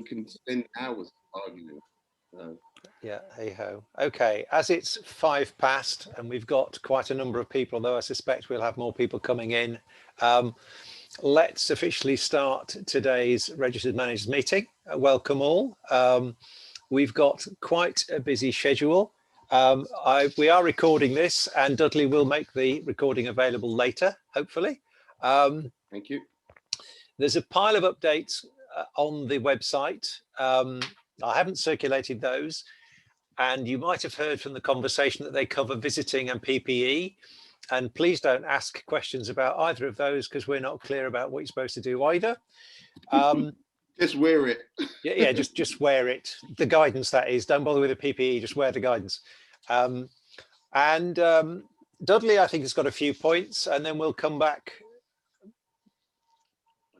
can spend hours arguing. Yeah, hey ho. Okay, as it's 5 past and we've got quite a number of people, although I suspect we'll have more people coming in, let's officially start today's Registered Managers meeting. Welcome all. We've got quite a busy schedule. We are recording this and Dudley will make the recording available later, hopefully. Thank you. There's a pile of updates on the website. I haven't circulated those. And you might have heard from the conversation that they cover visiting and PPE. And please don't ask questions about either of those because we're not clear about what you're supposed to do either. Just wear it. Yeah, just wear it. The guidance, that is. Don't bother with the PPE, just wear the guidance. Dudley, I think, has got a few points, and then we'll come back.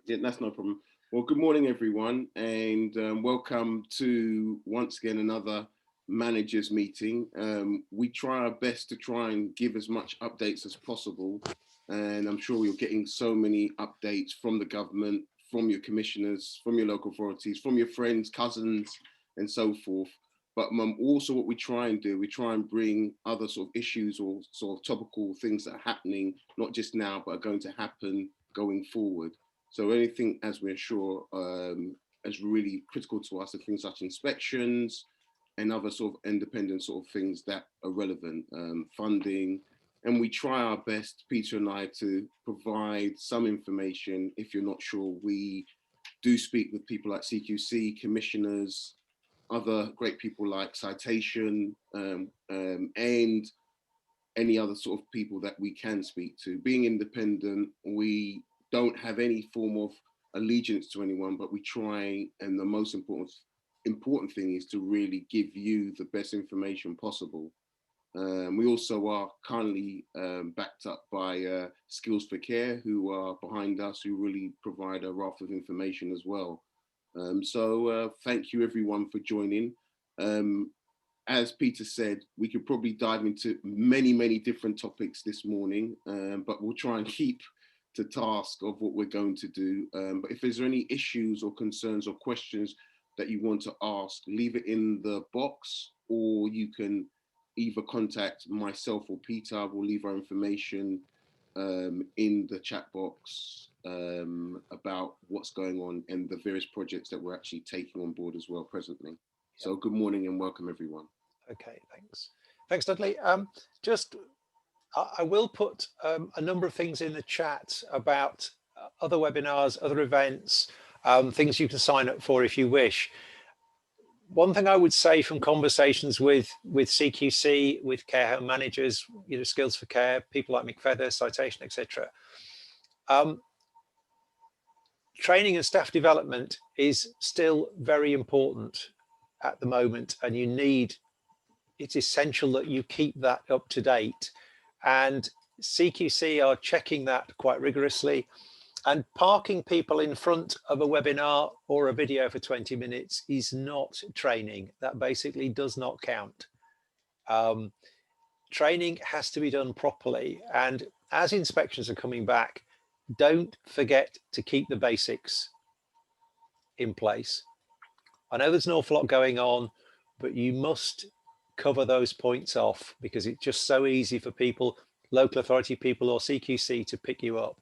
Yeah, that's no problem. Well, good morning, everyone, and welcome to, once again, another managers meeting. We try our best to try and give as much updates as possible, and I'm sure you're getting so many updates from the government, from your commissioners, from your local authorities, from your friends, cousins, and so forth. But also what we try and do, we try and bring other sort of issues or sort of topical things that are happening, not just now, but are going to happen going forward. So anything, as we're sure, is really critical to us, are things such inspections and other sort of independent sort of things that are relevant, funding. And we try our best, Peter and I, to provide some information. If you're not sure, we do speak with people like CQC, commissioners, other great people like Citation, and any other sort of people that we can speak to. Being independent, we don't have any form of allegiance to anyone, but we try, and the most important thing is to really give you the best information possible. We also are currently backed up by Skills for Care, who are behind us, who really provide a raft of information as well. So thank you everyone for joining. As Peter said, we could probably dive into many different topics this morning, but we'll try and keep to task of what we're going to do. But if there's any issues or concerns or questions that you want to ask, leave it in the box, or you can either contact myself or Peter. We'll leave our information in the chat box about what's going on and the various projects that we're actually taking on board as well presently. So good morning and welcome everyone. Okay, thanks. Thanks, Dudley. I will put a number of things in the chat about other webinars, other events, things you can sign up for if you wish. One thing I would say from conversations with CQC, with care home managers, Skills for Care, people like Mick, Citation, etc. Training and staff development is still very important at the moment, and it's essential that you keep that up to date. And CQC are checking that quite rigorously, and parking people in front of a webinar or a video for 20 minutes is not training. That basically does not count. Training has to be done properly. And as inspections are coming back, don't forget to keep the basics in place. I know there's an awful lot going on, but you must cover those points off because it's just so easy for people, local authority people or CQC, to pick you up.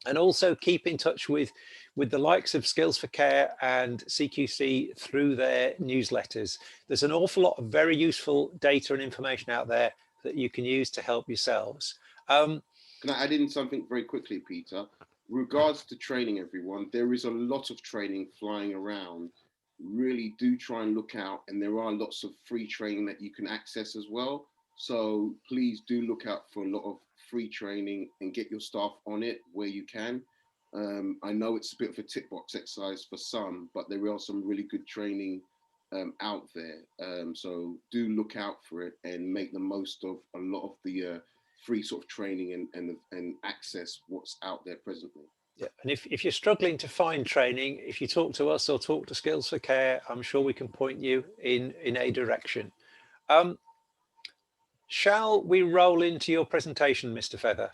And also keep in touch with the likes of Skills for Care and CQC through their newsletters. There's an awful lot of very useful data and information out there that you can use to help yourselves. Can I add in something very quickly, Peter? Regards to training, everyone, there is a lot of training flying around. Really do try and look out, and there are lots of free training that you can access as well. So please do look out for a lot of free training and get your staff on it where you can. I know it's a bit of a tick box exercise for some, but there are some really good training out there. So do look out for it and make the most of a lot of the free sort of training and access what's out there presently. Yeah, and if you're struggling to find training, if you talk to us or talk to Skills for Care, I'm sure we can point you in a direction. Shall we roll into your presentation, Mr. Feather?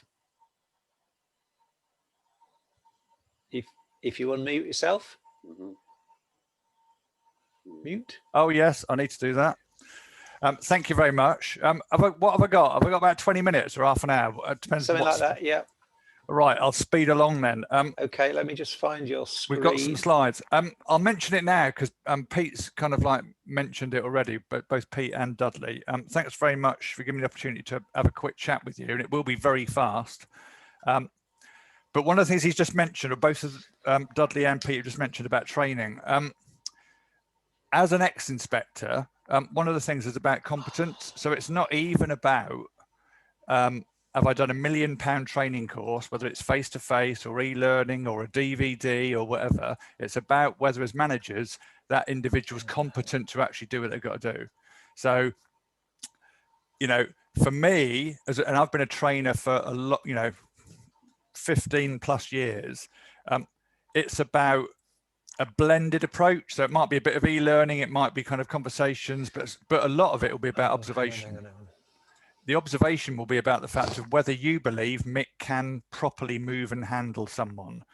If you unmute yourself. Mm-hmm. mute. Oh, yes, I need to do that. Thank you very much. What have I got? Have I got about 20 minutes or half an hour? It depends. Something like that, yeah. Right, I'll speed along then. Okay, let me just find your screen. We've got some slides. I'll mention it now because Pete's kind of like mentioned it already, but both Pete and Dudley. Thanks very much for giving me the opportunity to have a quick chat with you, and it will be very fast. But one of the things he's just mentioned, or both of Dudley and Pete have just mentioned about training. As an ex-inspector, one of the things is about competence. So it's not even about have I done £1 million training course, whether it's face-to-face or e-learning or a DVD or whatever. It's about whether as managers, that individual's competent to actually do what they've got to do. So, you know, for me, and I've been a trainer for a lot, you know, 15 plus years, it's about a blended approach. So it might be a bit of e-learning, it might be kind of conversations, but a lot of it will be about observation. Hang on. The observation will be about the fact of whether you believe Mick can properly move and handle someone.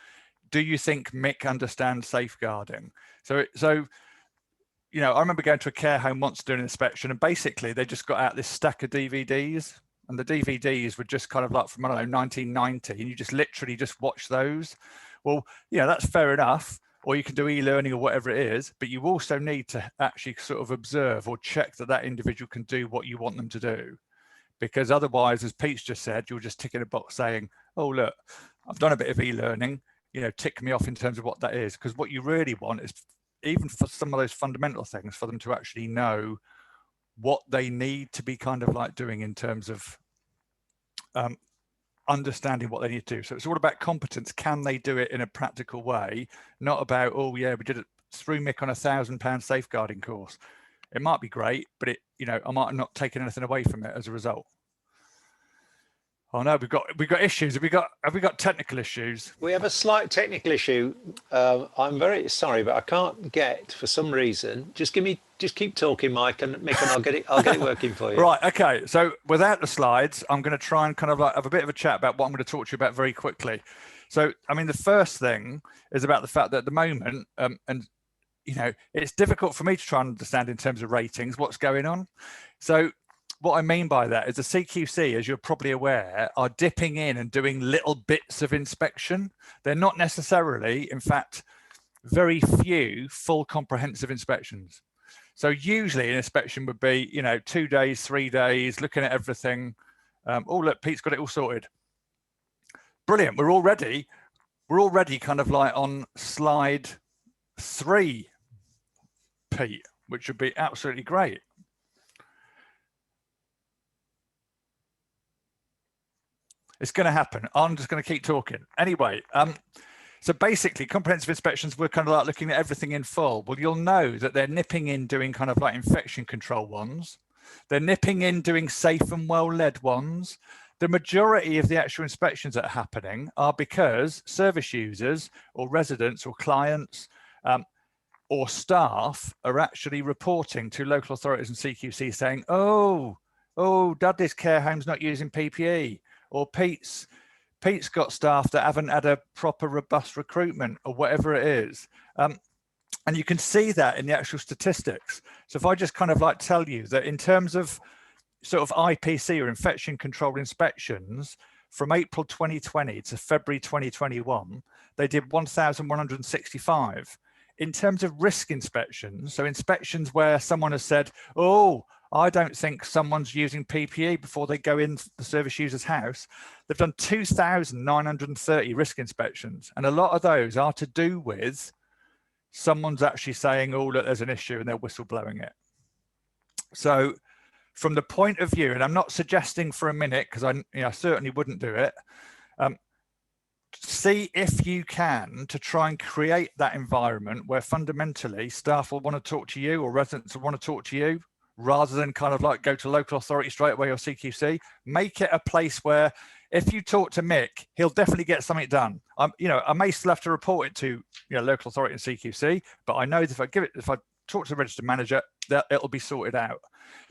Do you think Mick understands safeguarding? So you know, I remember going to a care home once doing an inspection, and basically they just got out this stack of DVDs, and the DVDs were just kind of like from, I don't know, 1990, and you just literally just watch those. Well, yeah, that's fair enough. Or you can do e-learning or whatever it is, but you also need to actually sort of observe or check that that individual can do what you want them to do. Because otherwise, as Pete's just said, you're just ticking a box saying, oh, look, I've done a bit of e-learning, you know, tick me off in terms of what that is. Because what you really want is, even for some of those fundamental things, for them to actually know what they need to be kind of like doing in terms of understanding what they need to do. So it's all about competence. Can they do it in a practical way? Not about, oh yeah, we did it through Mick on £1,000 safeguarding course. It might be great, but it, you know, I might not taken anything away from it as a result. Oh no, we've got issues. Have we got technical issues? We have a slight technical issue. I'm very sorry, but I can't get, for some reason. Just keep talking, Mike, and Mick, and I'll get it working for you. Right. Okay. So without the slides, I'm going to try and kind of like have a bit of a chat about what I'm going to talk to you about very quickly. So, I mean, the first thing is about the fact that at the moment, and you know, it's difficult for me to try and understand in terms of ratings what's going on. So what I mean by that is the CQC, as you're probably aware, are dipping in and doing little bits of inspection. They're not necessarily, in fact, very few full comprehensive inspections. So usually an inspection would be, you know, 2 days, 3 days, looking at everything. Oh, look, Pete's got it all sorted. Brilliant. We're already kind of like on slide 3, Pete, which would be absolutely great. It's going to happen. I'm just going to keep talking. Anyway, so basically comprehensive inspections, we're kind of like looking at everything in full. Well, you'll know that they're nipping in doing kind of like infection control ones. They're nipping in doing safe and well-led ones. The majority of the actual inspections that are happening are because service users or residents or clients or staff are actually reporting to local authorities and CQC saying, oh, Dudley's care home's not using PPE, or Pete's got staff that haven't had a proper robust recruitment, or whatever it is. And you can see that in the actual statistics. So if I just kind of like tell you that in terms of sort of IPC or infection control inspections, from April 2020 to February 2021, they did 1,165. In terms of risk inspections, so inspections where someone has said, oh, I don't think someone's using PPE before they go in the service user's house, they've done 2,930 risk inspections. And a lot of those are to do with someone's actually saying, oh, look, there's an issue, and they're whistleblowing it. So from the point of view, and I'm not suggesting for a minute, because I certainly wouldn't do it, see if you can to try and create that environment where fundamentally staff will want to talk to you or residents will want to talk to you, rather than kind of like go to local authority straight away or CQC. Make it a place where if you talk to Mick, he'll definitely get something done. I may still have to report it to local authority and CQC, but I know that if I talk to the registered manager, that it'll be sorted out.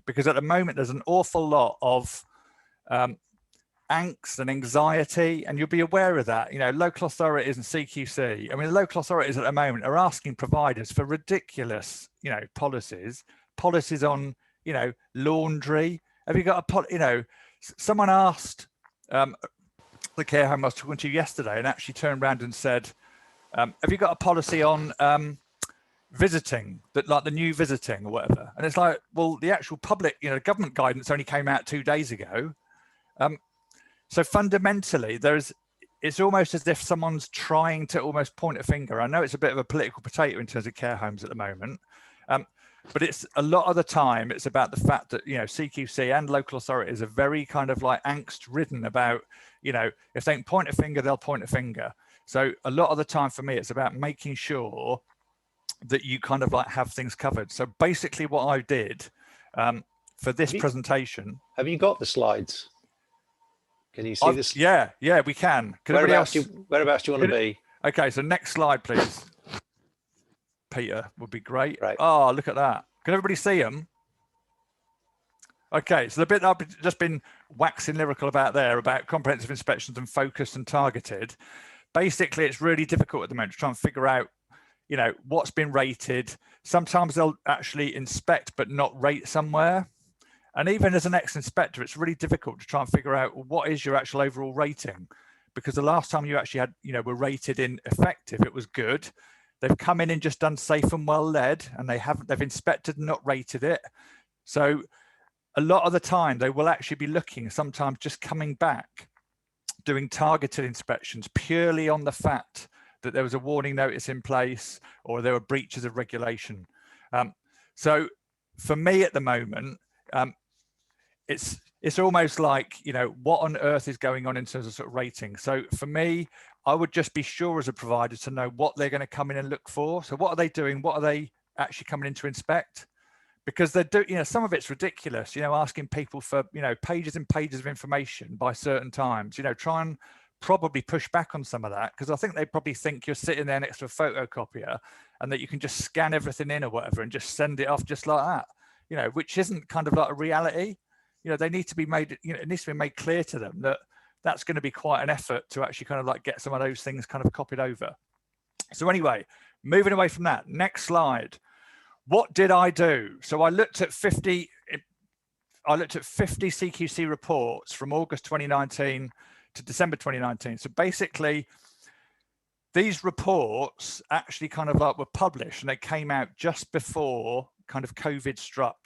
Because at the moment there's an awful lot of angst and anxiety, and you'll be aware of that. You know, local authorities and CQC, I mean, the local authorities at the moment are asking providers for ridiculous, you know, policies on, you know, laundry. Have you got a, you know, someone asked the care home I was talking to yesterday and actually turned around and said, have you got a policy on visiting, that like the new visiting or whatever? And it's like, well, the actual public, you know, government guidance only came out 2 days ago. So fundamentally, it's almost as if someone's trying to almost point a finger. I know it's a bit of a political potato in terms of care homes at the moment, but it's a lot of the time, it's about the fact that, you know, CQC and local authorities are very kind of like angst ridden about, you know, if they can point a finger, they'll point a finger. So a lot of the time for me, it's about making sure that you kind of like have things covered. So basically what I did for this presentation. Have you got the slides? Can you see this? Yeah, we can. Whereabouts do you want to be? Okay, so next slide, please. Peter would be great. Right. Oh, look at that. Can everybody see them? Okay, so the bit that I've just been waxing lyrical about there, about comprehensive inspections and focused and targeted, basically it's really difficult at the moment to try and figure out, you know, what's been rated. Sometimes they'll actually inspect but not rate somewhere. And even as an ex-inspector, it's really difficult to try and figure out what is your actual overall rating, because the last time you actually had, you know, were rated in effective, it was good. They've come in and just done safe and well led, and they've inspected and not rated it. So a lot of the time they will actually be looking, sometimes just coming back, doing targeted inspections purely on the fact that there was a warning notice in place or there were breaches of regulation. So for me at the moment, it's almost like, you know, what on earth is going on in terms of sort of rating. So for me, I would just be sure as a provider to know what they're going to come in and look for. So what are they doing? What are they actually coming in to inspect? Because they're doing, you know, some of it's ridiculous, you know, asking people for, you know, pages and pages of information by certain times, you know, try and probably push back on some of that, because I think they probably think you're sitting there next to a photocopier and that you can just scan everything in or whatever and just send it off just like that, you know, which isn't kind of like a reality. You know, they need to be made, you know, it needs to be made clear to them that that's going to be quite an effort to actually kind of like get some of those things kind of copied over. So anyway, moving away from that, next slide. What did I do? So I looked at 50 CQC reports from August 2019 to December 2019. So basically, these reports actually kind of like were published and they came out just before kind of COVID struck,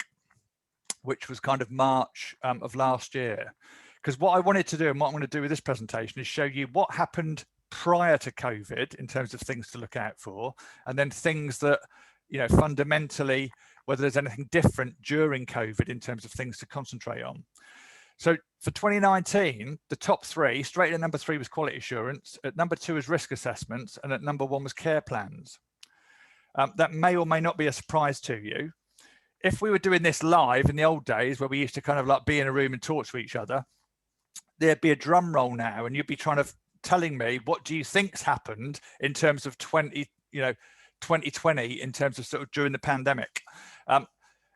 which was kind of March of last year. Because what I wanted to do and what I'm going to do with this presentation is show you what happened prior to COVID in terms of things to look out for, and then things that, you know, fundamentally, whether there's anything different during COVID in terms of things to concentrate on. So for 2019, the top three, straight at number 3 was quality assurance, at number 2 was risk assessments, and at number 1 was care plans. That may or may not be a surprise to you. If we were doing this live in the old days where we used to kind of like be in a room and talk to each other, there'd be a drum roll now and you'd be trying to telling me, what do you think's happened in terms of 2020 in terms of sort of during the pandemic? And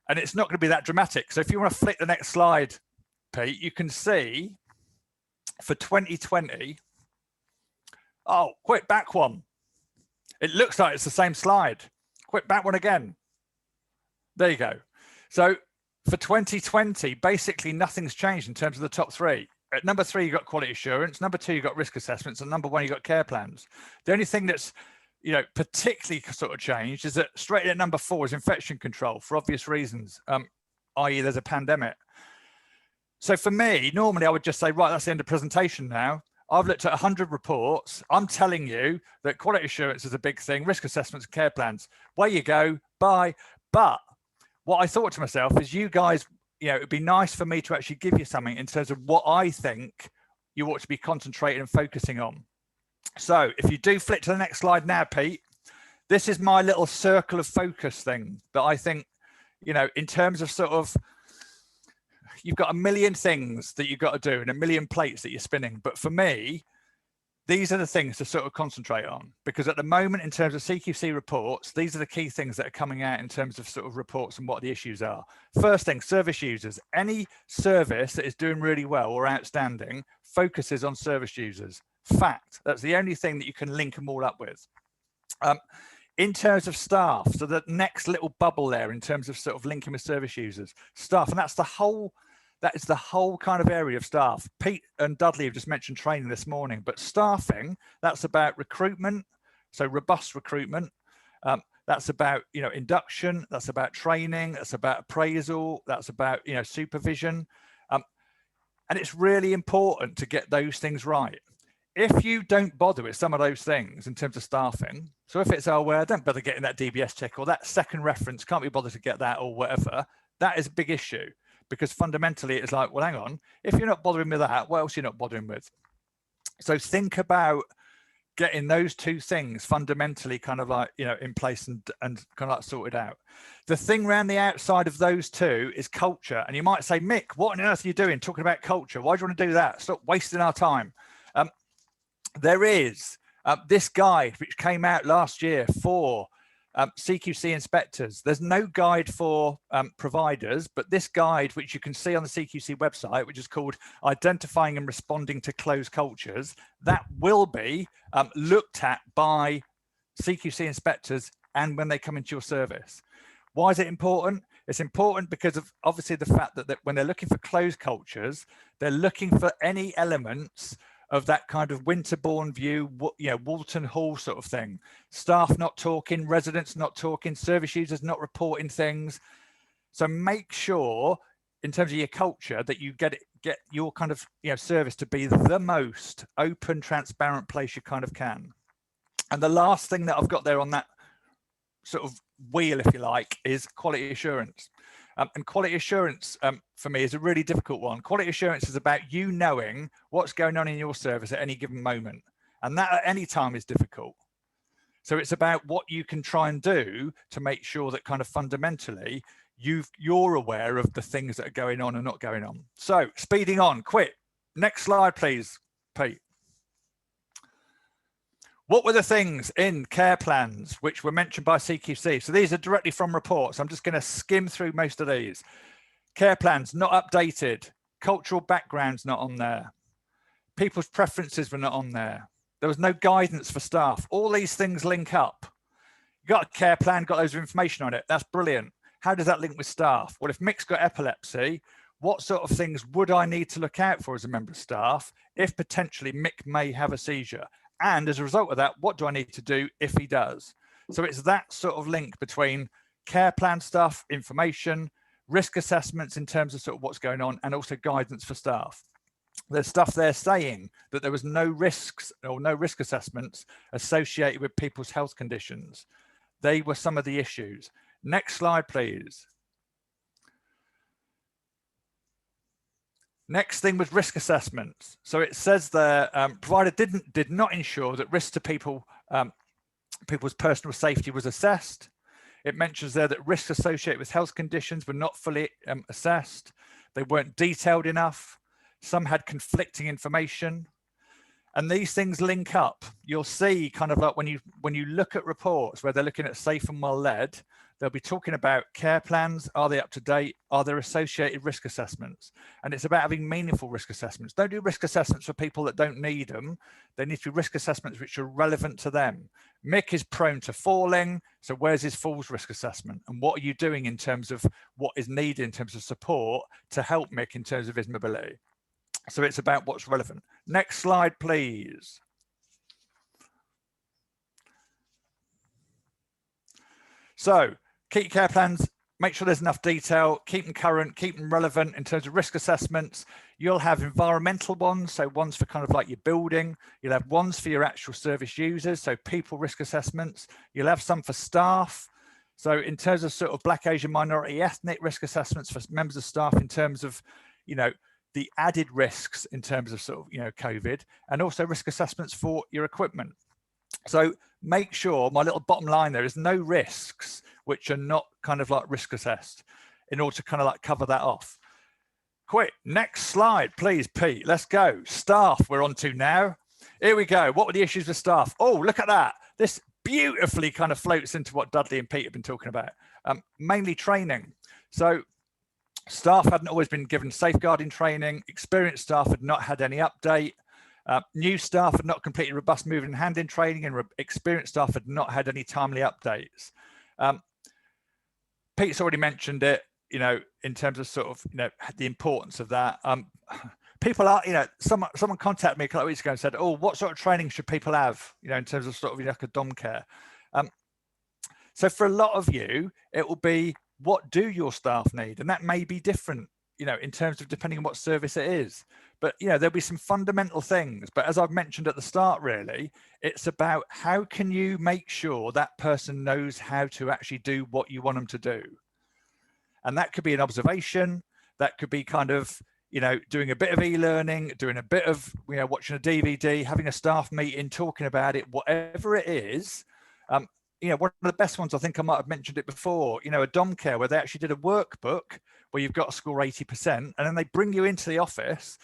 it's not going to be that dramatic. So if you want to flick the next slide, Pete, you can see for 2020, oh, quick back one. It looks like it's the same slide. Quick back one again. There you go. So for 2020, basically nothing's changed in terms of the top 3. At number 3, you got quality assurance. Number 2, you got risk assessments. And number 1, you got care plans. The only thing that's, you know, particularly sort of changed is that straight at number 4 is infection control for obvious reasons, i.e. there's a pandemic. So for me, normally I would just say, right, that's the end of presentation now. I've looked at 100 reports. I'm telling you that quality assurance is a big thing, risk assessments, care plans. Where you go, bye. But what I thought to myself is, you guys, you know, it'd be nice for me to actually give you something in terms of what I think you ought to be concentrating and focusing on. So if you do flip to the next slide now, Pete, this is my little circle of focus thing that I think, you know, in terms of sort of, you've got a million things that you've got to do and a million plates that you're spinning. But for me, these are the things to sort of concentrate on, because at the moment, in terms of CQC reports, these are the key things that are coming out in terms of sort of reports and what the issues are. First thing, service users. Any service that is doing really well or outstanding focuses on service users. Fact. That's the only thing that you can link them all up with. In terms of staff, so the next little bubble there in terms of sort of linking with service users, staff, and that is the whole kind of area of staff. Pete and Dudley have just mentioned training this morning, but staffing, that's about recruitment, so robust recruitment. That's about, you know, induction, that's about training, that's about appraisal, that's about, you know, supervision. And it's really important to get those things right. If you don't bother with some of those things in terms of staffing, so if it's, oh, well, I don't bother getting that DBS check, or that second reference, can't be bothered to get that, or whatever, that is a big issue, because fundamentally it's like, well, hang on, if you're not bothering with that, what else are you not bothering with? So think about getting those two things fundamentally kind of like, you know, in place and kind of like sorted out. The thing around the outside of those two is culture. And you might say, Mick, what on earth are you doing talking about culture? Why do you want to do that? Stop wasting our time. There is this guide which came out last year for CQC inspectors. There's no guide for providers, but this guide, which you can see on the CQC website, which is called Identifying and Responding to Closed Cultures, that will be looked at by CQC inspectors and when they come into your service. Why is it important? It's important because of obviously the fact that when they're looking for closed cultures, they're looking for any elements of that kind of Winterbourne view, you know, Walton Hall sort of thing. Staff not talking, residents not talking, service users not reporting things. So make sure in terms of your culture that you get your kind of, you know, service to be the most open, transparent place you kind of can. And the last thing that I've got there on that sort of wheel, if you like, is quality assurance. And quality assurance for me is a really difficult one. Quality assurance is about you knowing what's going on in your service at any given moment. And that at any time is difficult. So it's about what you can try and do to make sure that kind of fundamentally you're aware of the things that are going on and not going on. So speeding on, quick. Next slide, please, Pete. What were the things in care plans which were mentioned by CQC? So these are directly from reports. I'm just going to skim through most of these. Care plans not updated. Cultural backgrounds not on there. People's preferences were not on there. There was no guidance for staff. All these things link up. You got a care plan, got loads of information on it. That's brilliant. How does that link with staff? Well, if Mick's got epilepsy, what sort of things would I need to look out for as a member of staff if potentially Mick may have a seizure? And as a result of that, what do I need to do if he does? So it's that sort of link between care plan stuff, information, risk assessments in terms of sort of what's going on, and also guidance for staff. There's stuff there saying that there was no risks or no risk assessments associated with people's health conditions. They were some of the issues. Next slide, please. Next thing was risk assessments. So it says there, provider did not ensure that risk to people's personal safety was assessed. It mentions there that risks associated with health conditions were not fully assessed. They weren't detailed enough. Some had conflicting information. And these things link up. You'll see kind of like when you look at reports where they're looking at safe and well led, they'll be talking about care plans. Are they up to date? Are there associated risk assessments? And it's about having meaningful risk assessments. Don't do risk assessments for people that don't need them. They need to be risk assessments which are relevant to them. Mick is prone to falling. So where's his falls risk assessment? And what are you doing in terms of what is needed in terms of support to help Mick in terms of his mobility? So it's about what's relevant. Next slide, please. So keep care plans, make sure there's enough detail, keep them current, keep them relevant in terms of risk assessments. You'll have environmental ones, so ones for kind of like your building. You'll have ones for your actual service users, so people risk assessments. You'll have some for staff. So in terms of sort of Black, Asian, minority, ethnic risk assessments for members of staff in terms of, you know, the added risks in terms of sort of, you know, COVID, and also risk assessments for your equipment. So make sure, my little bottom line there is no risks which are not kind of like risk assessed in order to kind of like cover that off. Quick, next slide, please, Pete. Let's go. Staff we're on to now. Here we go. What were the issues with staff? Oh, look at that. This beautifully kind of floats into what Dudley and Pete have been talking about, mainly training. So staff hadn't always been given safeguarding training. Experienced staff had not had any update. New staff had not completed robust moving and handling training, and experienced staff had not had any timely updates. Pete's already mentioned it, you know, in terms of sort of, you know, the importance of that. People are, you know, someone contacted me a couple of weeks ago and said, oh, what sort of training should people have, you know, in terms of sort of, you know, like a dom care? So for a lot of you, it will be, what do your staff need? And that may be different, you know, in terms of depending on what service it is. But, you know, there'll be some fundamental things. But as I've mentioned at the start, really, it's about how can you make sure that person knows how to actually do what you want them to do? And that could be an observation. That could be kind of, you know, doing a bit of e-learning, doing a bit of, you know, watching a DVD, having a staff meeting, talking about it, whatever it is. You know, one of the best ones, I think I might have mentioned it before, you know, a dom care where they actually did a workbook where you've got to score 80%, and then they bring you into the office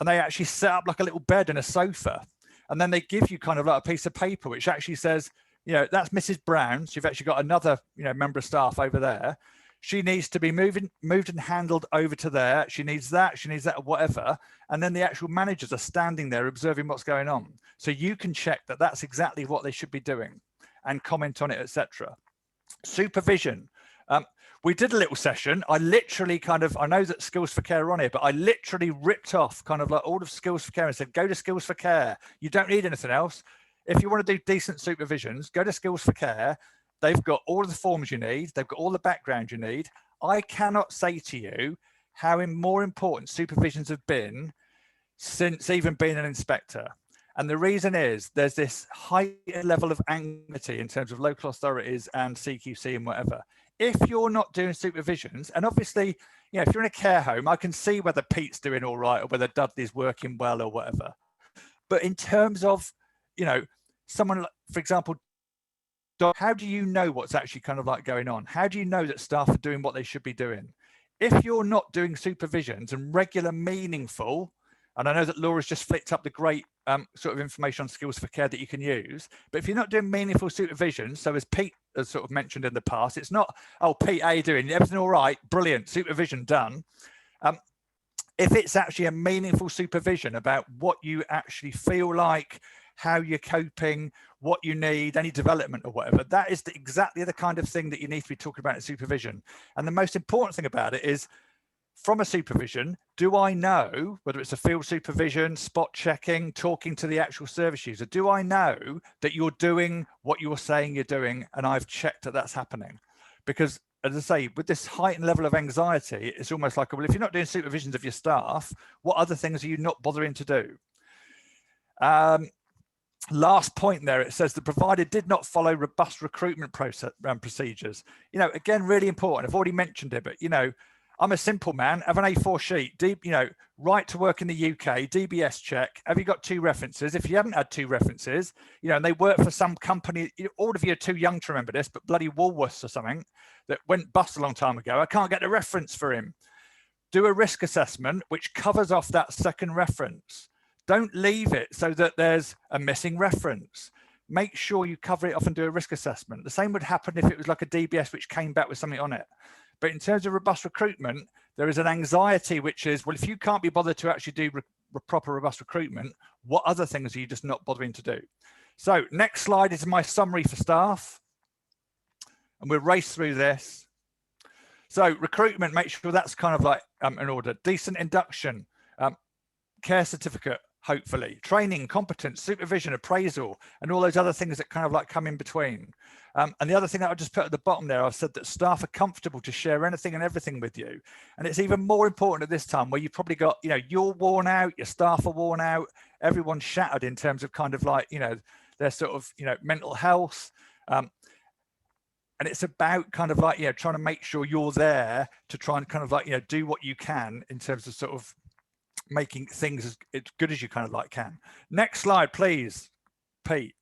and they actually set up like a little bed and a sofa. And then they give you kind of like a piece of paper, which actually says, you know, that's Mrs. Brown. So you've actually got another, you know, member of staff over there. She needs to be moved and handled over to there. She needs that, whatever. And then the actual managers are standing there observing what's going on. So you can check that that's exactly what they should be doing and comment on it, etc. Supervision. We did a little session. I literally kind of, I know that Skills for Care are on here, but I literally ripped off kind of like all of Skills for Care and said, go to Skills for Care. You don't need anything else. If you want to do decent supervisions, go to Skills for Care. They've got all of the forms you need. They've got all the background you need. I cannot say to you how more important supervisions have been since even being an inspector. And the reason is there's this high level of anxiety in terms of local authorities and CQC and whatever. If you're not doing supervisions, and obviously, you know, if you're in a care home, I can see whether Pete's doing all right or whether Dudley's working well or whatever. But in terms of, you know, someone, for example, how do you know what's actually kind of like going on? How do you know that staff are doing what they should be doing? If you're not doing supervisions and regular, meaningful, and I know that Laura's just flicked up the great sort of information on Skills for Care that you can use, but if you're not doing meaningful supervision, so as Pete has sort of mentioned in the past, it's not, oh, Pete, how you doing? Everything all right? Brilliant, supervision done. If it's actually a meaningful supervision about what you actually feel like, how you're coping, what you need, any development or whatever, that is exactly the kind of thing that you need to be talking about in supervision. And the most important thing about it is, from a supervision, do I know, whether it's a field supervision, spot checking, talking to the actual service user, do I know that you're doing what you're saying you're doing and I've checked that that's happening? Because, as I say, with this heightened level of anxiety, it's almost like, well, if you're not doing supervisions of your staff, what other things are you not bothering to do? Last point there, it says the provider did not follow robust recruitment process procedures. You know, again, really important. I've already mentioned it, but, you know, I'm a simple man, have an A4 sheet, you know, right to work in the UK, DBS check. Have you got 2 references? If you haven't had 2 references, you know, and they work for some company, all of you are too young to remember this, but bloody Woolworths or something that went bust a long time ago. I can't get a reference for him. Do a risk assessment, which covers off that second reference. Don't leave it so that there's a missing reference. Make sure you cover it off and do a risk assessment. The same would happen if it was like a DBS which came back with something on it. But in terms of robust recruitment, there is an anxiety, which is, well, if you can't be bothered to actually do proper robust recruitment, what other things are you just not bothering to do? So next slide is my summary for staff. And we'll race through this. So recruitment, make sure that's kind of like in order. Decent induction, care certificate, hopefully. Training, competence, supervision, appraisal, and all those other things that kind of like come in between. And the other thing that I just put at the bottom there, I've said that staff are comfortable to share anything and everything with you. And it's even more important at this time where you've probably got, you know, you're worn out, your staff are worn out, everyone's shattered in terms of kind of like, you know, their sort of, you know, mental health. And it's about kind of like, you know, trying to make sure you're there to try and kind of like, you know, do what you can in terms of sort of making things as good as you kind of like can. Next slide, please, Pete.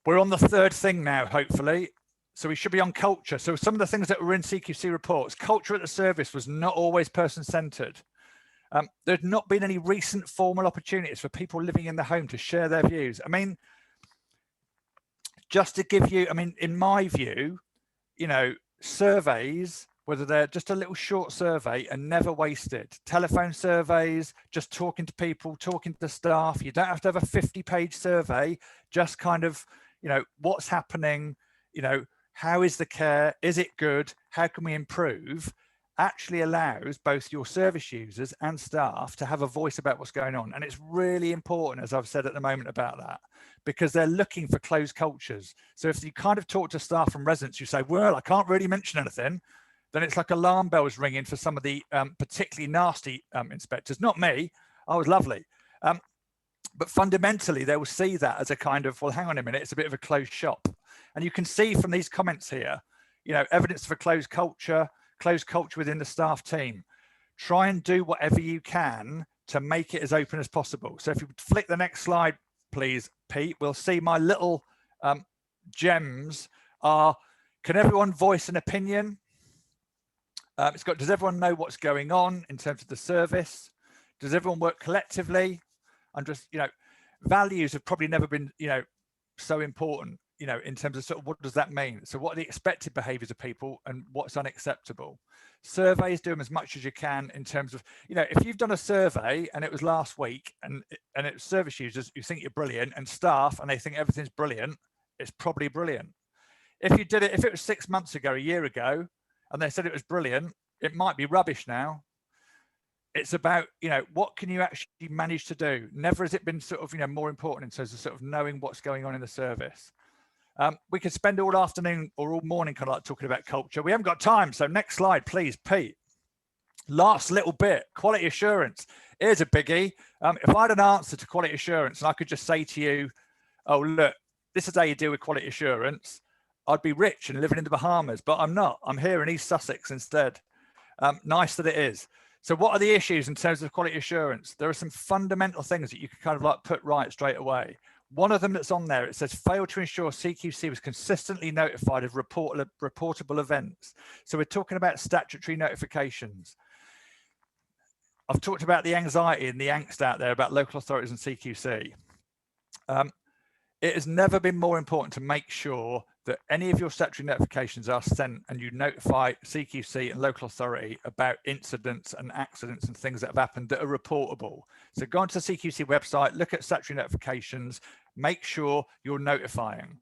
We're on the third thing now, hopefully. So we should be on culture. So some of the things that were in CQC reports, culture at the service was not always person-centered. There's not been any recent formal opportunities for people living in the home to share their views. I mean, just to give you, I mean, in my view, you know, surveys, whether they're just a little short survey, are never wasted. Telephone surveys, just talking to people, talking to staff. You don't have to have a 50-page survey, just kind of, you know, what's happening, you know, how is the care? Is it good? How can we improve? Actually allows both your service users and staff to have a voice about what's going on. And it's really important, as I've said at the moment, about that, because they're looking for closed cultures. So if you kind of talk to staff and residents, you say, well, I can't really mention anything, then it's like alarm bells ringing for some of the particularly nasty inspectors. Not me, I was lovely. But fundamentally, they will see that as a kind of, well, hang on a minute, it's a bit of a closed shop. And you can see from these comments here, you know, evidence of a closed culture within the staff team. Try and do whatever you can to make it as open as possible. So if you flick the next slide, please, Pete, we'll see my little gems are, can everyone voice an opinion? It's got, does everyone know what's going on in terms of the service? Does everyone work collectively? And just, you know, values have probably never been, you know, so important, you know, in terms of sort of what does that mean? So what are the expected behaviors of people and what's unacceptable? Surveys, do them as much as you can in terms of, you know, if you've done a survey and it was last week and it's service users who think you're brilliant and staff and they think everything's brilliant, it's probably brilliant. If you did it, if it was 6 months ago, a year ago, and they said it was brilliant, it might be rubbish now. It's about, you know, what can you actually manage to do? Never has it been sort of, you know, more important in terms of sort of knowing what's going on in the service. We could spend all afternoon or all morning kind of like talking about culture. We haven't got time. So next slide, please, Pete. Last little bit, quality assurance. Here's a biggie. If I had an answer to quality assurance and I could just say to you, oh, look, this is how you deal with quality assurance, I'd be rich and living in the Bahamas, but I'm not. I'm here in East Sussex instead. Nice that it is. So what are the issues in terms of quality assurance? There are some fundamental things that you can kind of like put right straight away. One of them that's on there, it says failed to ensure CQC was consistently notified of reportable events. So we're talking about statutory notifications. I've talked about the anxiety and the angst out there about local authorities and CQC. It has never been more important to make sure that any of your statutory notifications are sent and you notify CQC and local authority about incidents and accidents and things that have happened that are reportable. So go onto the CQC website, look at statutory notifications, make sure you're notifying.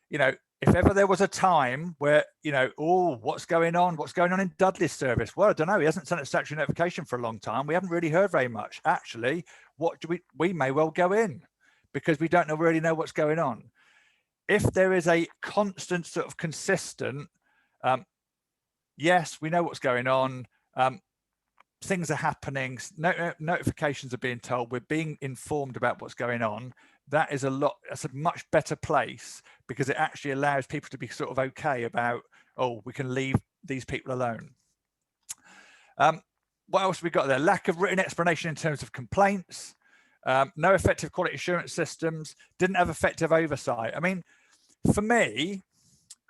You know, if ever there was a time where, you know, oh, what's going on in Dudley's service? Well, I don't know, he hasn't sent a statutory notification for a long time. We haven't really heard very much. Actually, what do we may well go in because we don't really know what's going on. If there is a constant sort of consistent, yes, we know what's going on. Things are happening. Notifications are being told. We're being informed about what's going on. That is that's a much better place because it actually allows people to be sort of okay about, oh, we can leave these people alone. What else have we got there? Lack of written explanation in terms of complaints. No effective quality assurance systems, didn't have effective oversight. I mean, for me,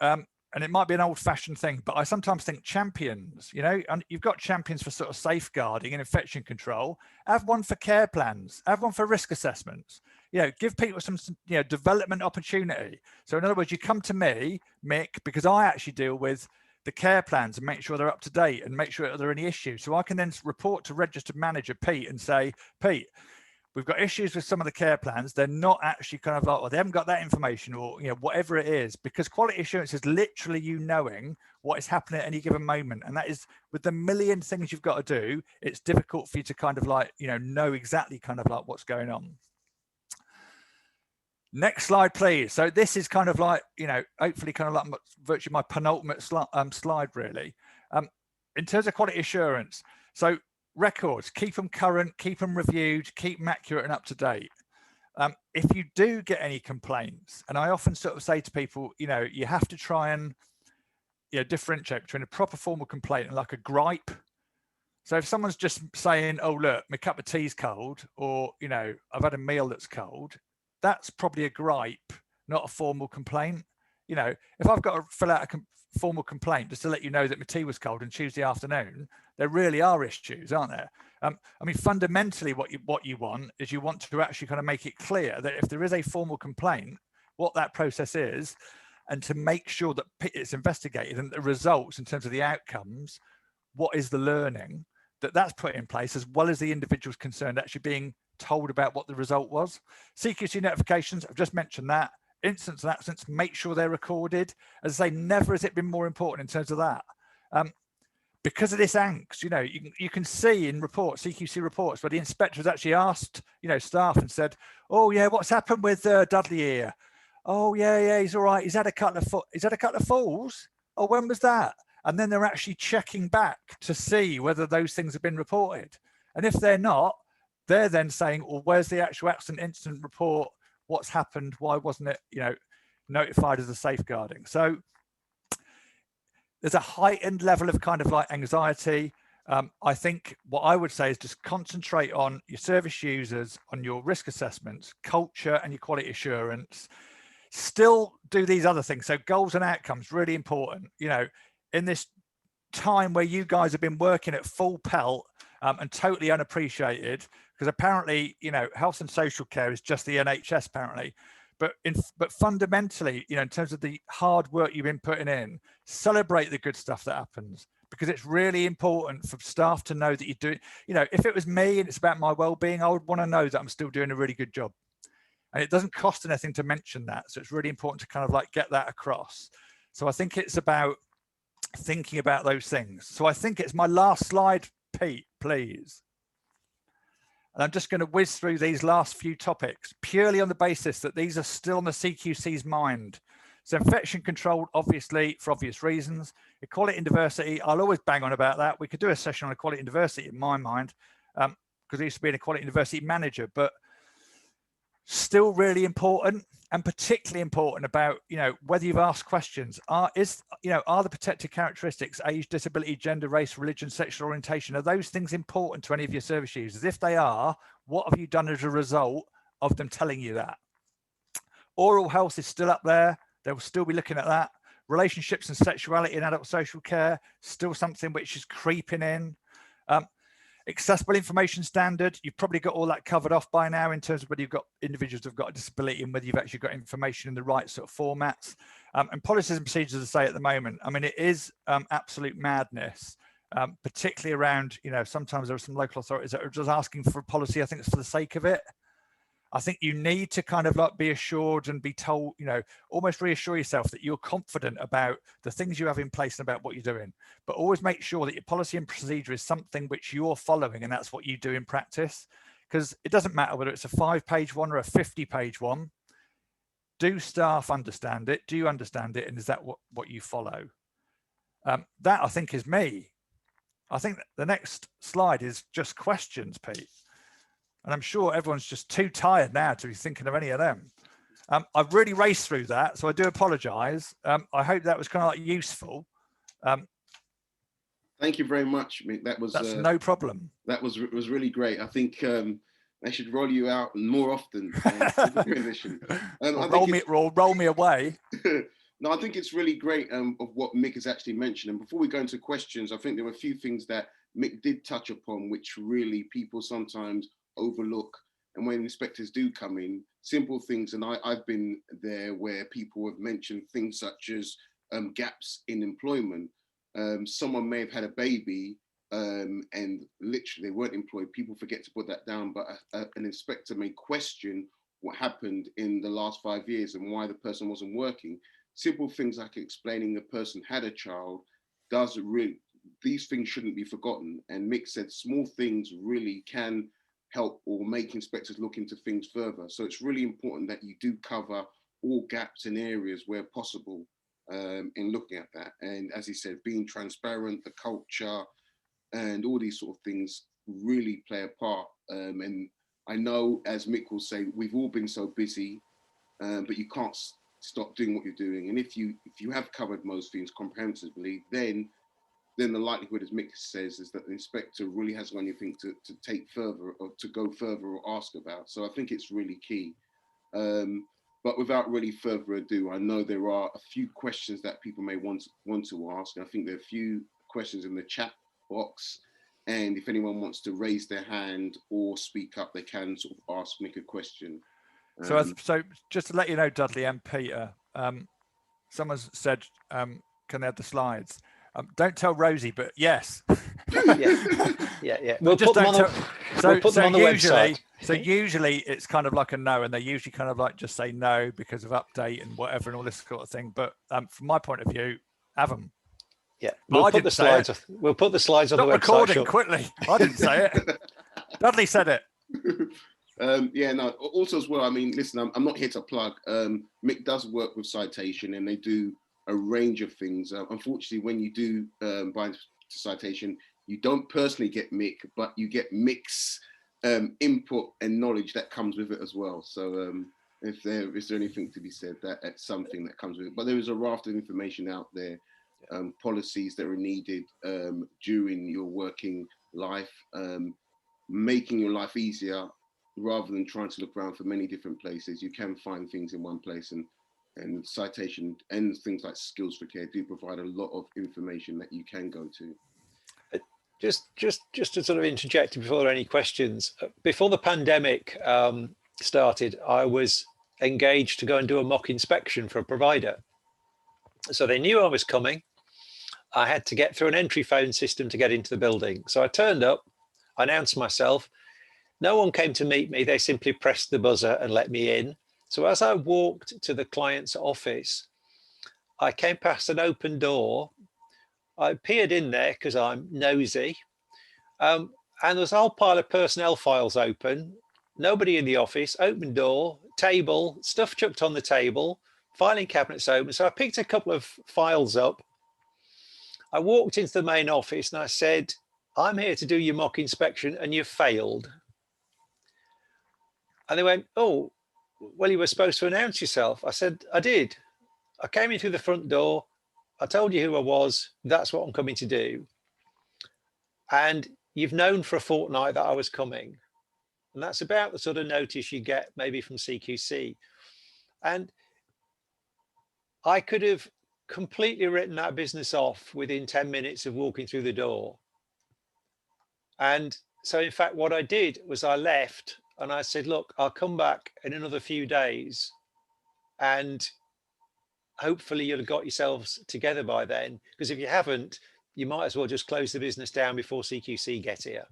and it might be an old-fashioned thing, but I sometimes think champions, you know, and you've got champions for sort of safeguarding and infection control. Have one for care plans, have one for risk assessments. You know, give people some you know, development opportunity. So in other words, you come to me, Mick, because I actually deal with the care plans and make sure they're up to date and make sure that there are any issues. So I can then report to registered manager Pete and say, Pete, we've got issues with some of the care plans. They're not actually kind of like, well, they haven't got that information or, you know, whatever it is, because quality assurance is literally you knowing what is happening at any given moment. And that is with the million things you've got to do, it's difficult for you to kind of like, you know exactly kind of like what's going on. Next slide, please. So this is kind of like, you know, hopefully kind of like virtually my penultimate slide really. In terms of quality assurance. So records, keep them current, keep them reviewed, keep them accurate and up to date. If you do get any complaints, and I often sort of say to people, you know, you have to try and, you know, differentiate between a proper formal complaint and like a gripe. So if someone's just saying, oh, look, my cup of tea's cold, or, you know, I've had a meal that's cold, that's probably a gripe, not a formal complaint. You know, if I've got to fill out a formal complaint just to let you know that my tea was cold on Tuesday afternoon, there really are issues, aren't there? I mean, fundamentally, what you want is you want to actually kind of make it clear that if there is a formal complaint, what that process is, and to make sure that it's investigated and the results in terms of the outcomes, what is the learning, that's put in place, as well as the individuals concerned actually being told about what the result was. CQC notifications, I've just mentioned that. Incidents and accidents, make sure they're recorded. As I say, never has it been more important in terms of that. Because of this angst, you know, you can see in reports, CQC reports, where the inspector has actually asked, you know, staff and said, "Oh yeah, what's happened with Dudley here? Oh yeah, he's all right. He's had a couple of falls. Oh, when was that?" And then they're actually checking back to see whether those things have been reported. And if they're not, they're then saying, "Well, where's the actual accident incident report? What's happened? Why wasn't it, you know, notified as a safeguarding?" So there's a heightened level of kind of like anxiety. I think what I would say is just concentrate on your service users, on your risk assessments, culture, and your quality assurance. Still do these other things. So goals and outcomes, really important. You know, in this time where you guys have been working at full pelt and totally unappreciated, because apparently, you know, health and social care is just the NHS apparently. But fundamentally, you know, in terms of the hard work you've been putting in, celebrate the good stuff that happens, because it's really important for staff to know that you're doing, you know, if it was me and it's about my well-being, I would want to know that I'm still doing a really good job. And it doesn't cost anything to mention that. So it's really important to kind of like get that across. So I think it's about thinking about those things. So I think it's my last slide, Pete, please. And I'm just going to whiz through these last few topics purely on the basis that these are still on the CQC's mind. So infection control, obviously, for obvious reasons. Equality and diversity, I'll always bang on about that. We could do a session on equality and diversity in my mind, because I used to be an equality and diversity manager, but still really important, and particularly important about, you know, whether you've asked questions. Are the protected characteristics, age, disability, gender, race, religion, sexual orientation, are those things important to any of your service users? If they are, what have you done as a result of them telling you that? Oral health is still up there. They will still be looking at that. Relationships and sexuality in adult social care, still something which is creeping in. Accessible information standard, you've probably got all that covered off by now in terms of whether you've got individuals who've got a disability and whether you've actually got information in the right sort of formats. And policies and procedures, as I say at the moment, I mean, it is absolute madness, particularly around, you know, sometimes there are some local authorities that are just asking for a policy, I think it's for the sake of it. I think you need to kind of like be assured and be told, you know, almost reassure yourself that you're confident about the things you have in place and about what you're doing, but always make sure that your policy and procedure is something which you're following, and that's what you do in practice. Because it doesn't matter whether it's a 5-page one or a 50-page one. Do staff understand it? Do you understand it? And is that what you follow? That, I think, is me. I think the next slide is just questions, Pete. And I'm sure everyone's just too tired now to be thinking of any of them. I've really raced through that, so I do apologise. I hope that was kind of like useful. Thank you very much, Mick. That's no problem. That was really great. I think they should roll you out more often. Roll me away. No, I think it's really great of what Mick has actually mentioned. And before we go into questions, I think there were a few things that Mick did touch upon, which really people sometimes overlook. And when inspectors do come in, simple things, and I've been there where people have mentioned things such as gaps in employment. Someone may have had a baby and literally they weren't employed. People forget to put that down, but an inspector may question what happened in the last 5 years and why the person wasn't working. Simple things like explaining the person had a child these things shouldn't be forgotten. And Mick said small things really can help or make inspectors look into things further. So it's really important that you do cover all gaps in areas where possible in looking at that. And as he said, being transparent, the culture, and all these sort of things really play a part. And I know, as Mick will say, we've all been so busy, but you can't stop doing what you're doing. And if you have covered most things comprehensively, then the likelihood, as Mick says, is that the inspector really has anything to take further or to go further or ask about. So I think it's really key. But without really further ado, I know there are a few questions that people may want to ask. And I think there are a few questions in the chat box. And if anyone wants to raise their hand or speak up, they can sort of ask Mick a question. So just to let you know, Dudley and Peter, someone's said, can they have the slides? Don't tell Rosie, but yes. Yeah. We'll put them on the website. So usually it's kind of like a no, and they usually kind of like just say no because of update and whatever and all this sort of thing. But from my point of view, have them. Yeah, we'll put the slides on the website. Stop recording quickly. I didn't say it. Dudley said it. Yeah, no, also as well, I mean, listen, I'm not here to plug. Mick does work with Citation, and they do a range of things. Unfortunately, when you do buy into Citation, you don't personally get Mick, but you get Mick's input and knowledge that comes with it as well. So is there anything to be said, that's something that comes with it. But there is a raft of information out there, policies that are needed during your working life, making your life easier rather than trying to look around for many different places. You can find things in one place, and Citation and things like Skills for Care do provide a lot of information that you can go to. Just to sort of interject before there are any questions, before the pandemic started, I was engaged to go and do a mock inspection for a provider. So they knew I was coming. I had to get through an entry phone system to get into the building. So I turned up, I announced myself. No one came to meet me. They simply pressed the buzzer and let me in. So as I walked to the client's office, I came past an open door. I peered in there because I'm nosy. And there's a whole pile of personnel files open. Nobody in the office, open door, table, stuff chucked on the table, filing cabinets open. So I picked a couple of files up. I walked into the main office and I said, I'm here to do your mock inspection and you've failed. And they went, oh, well, you were supposed to announce yourself. I said, I did. I came in through the front door. I told you who I was. That's what I'm coming to do. And you've known for a fortnight that I was coming. And that's about the sort of notice you get maybe from CQC. And I could have completely written that business off within 10 minutes of walking through the door. And so, in fact, what I did was I left and I said, look, I'll come back in another few days and hopefully you'll have got yourselves together by then, because if you haven't, you might as well just close the business down before CQC get here,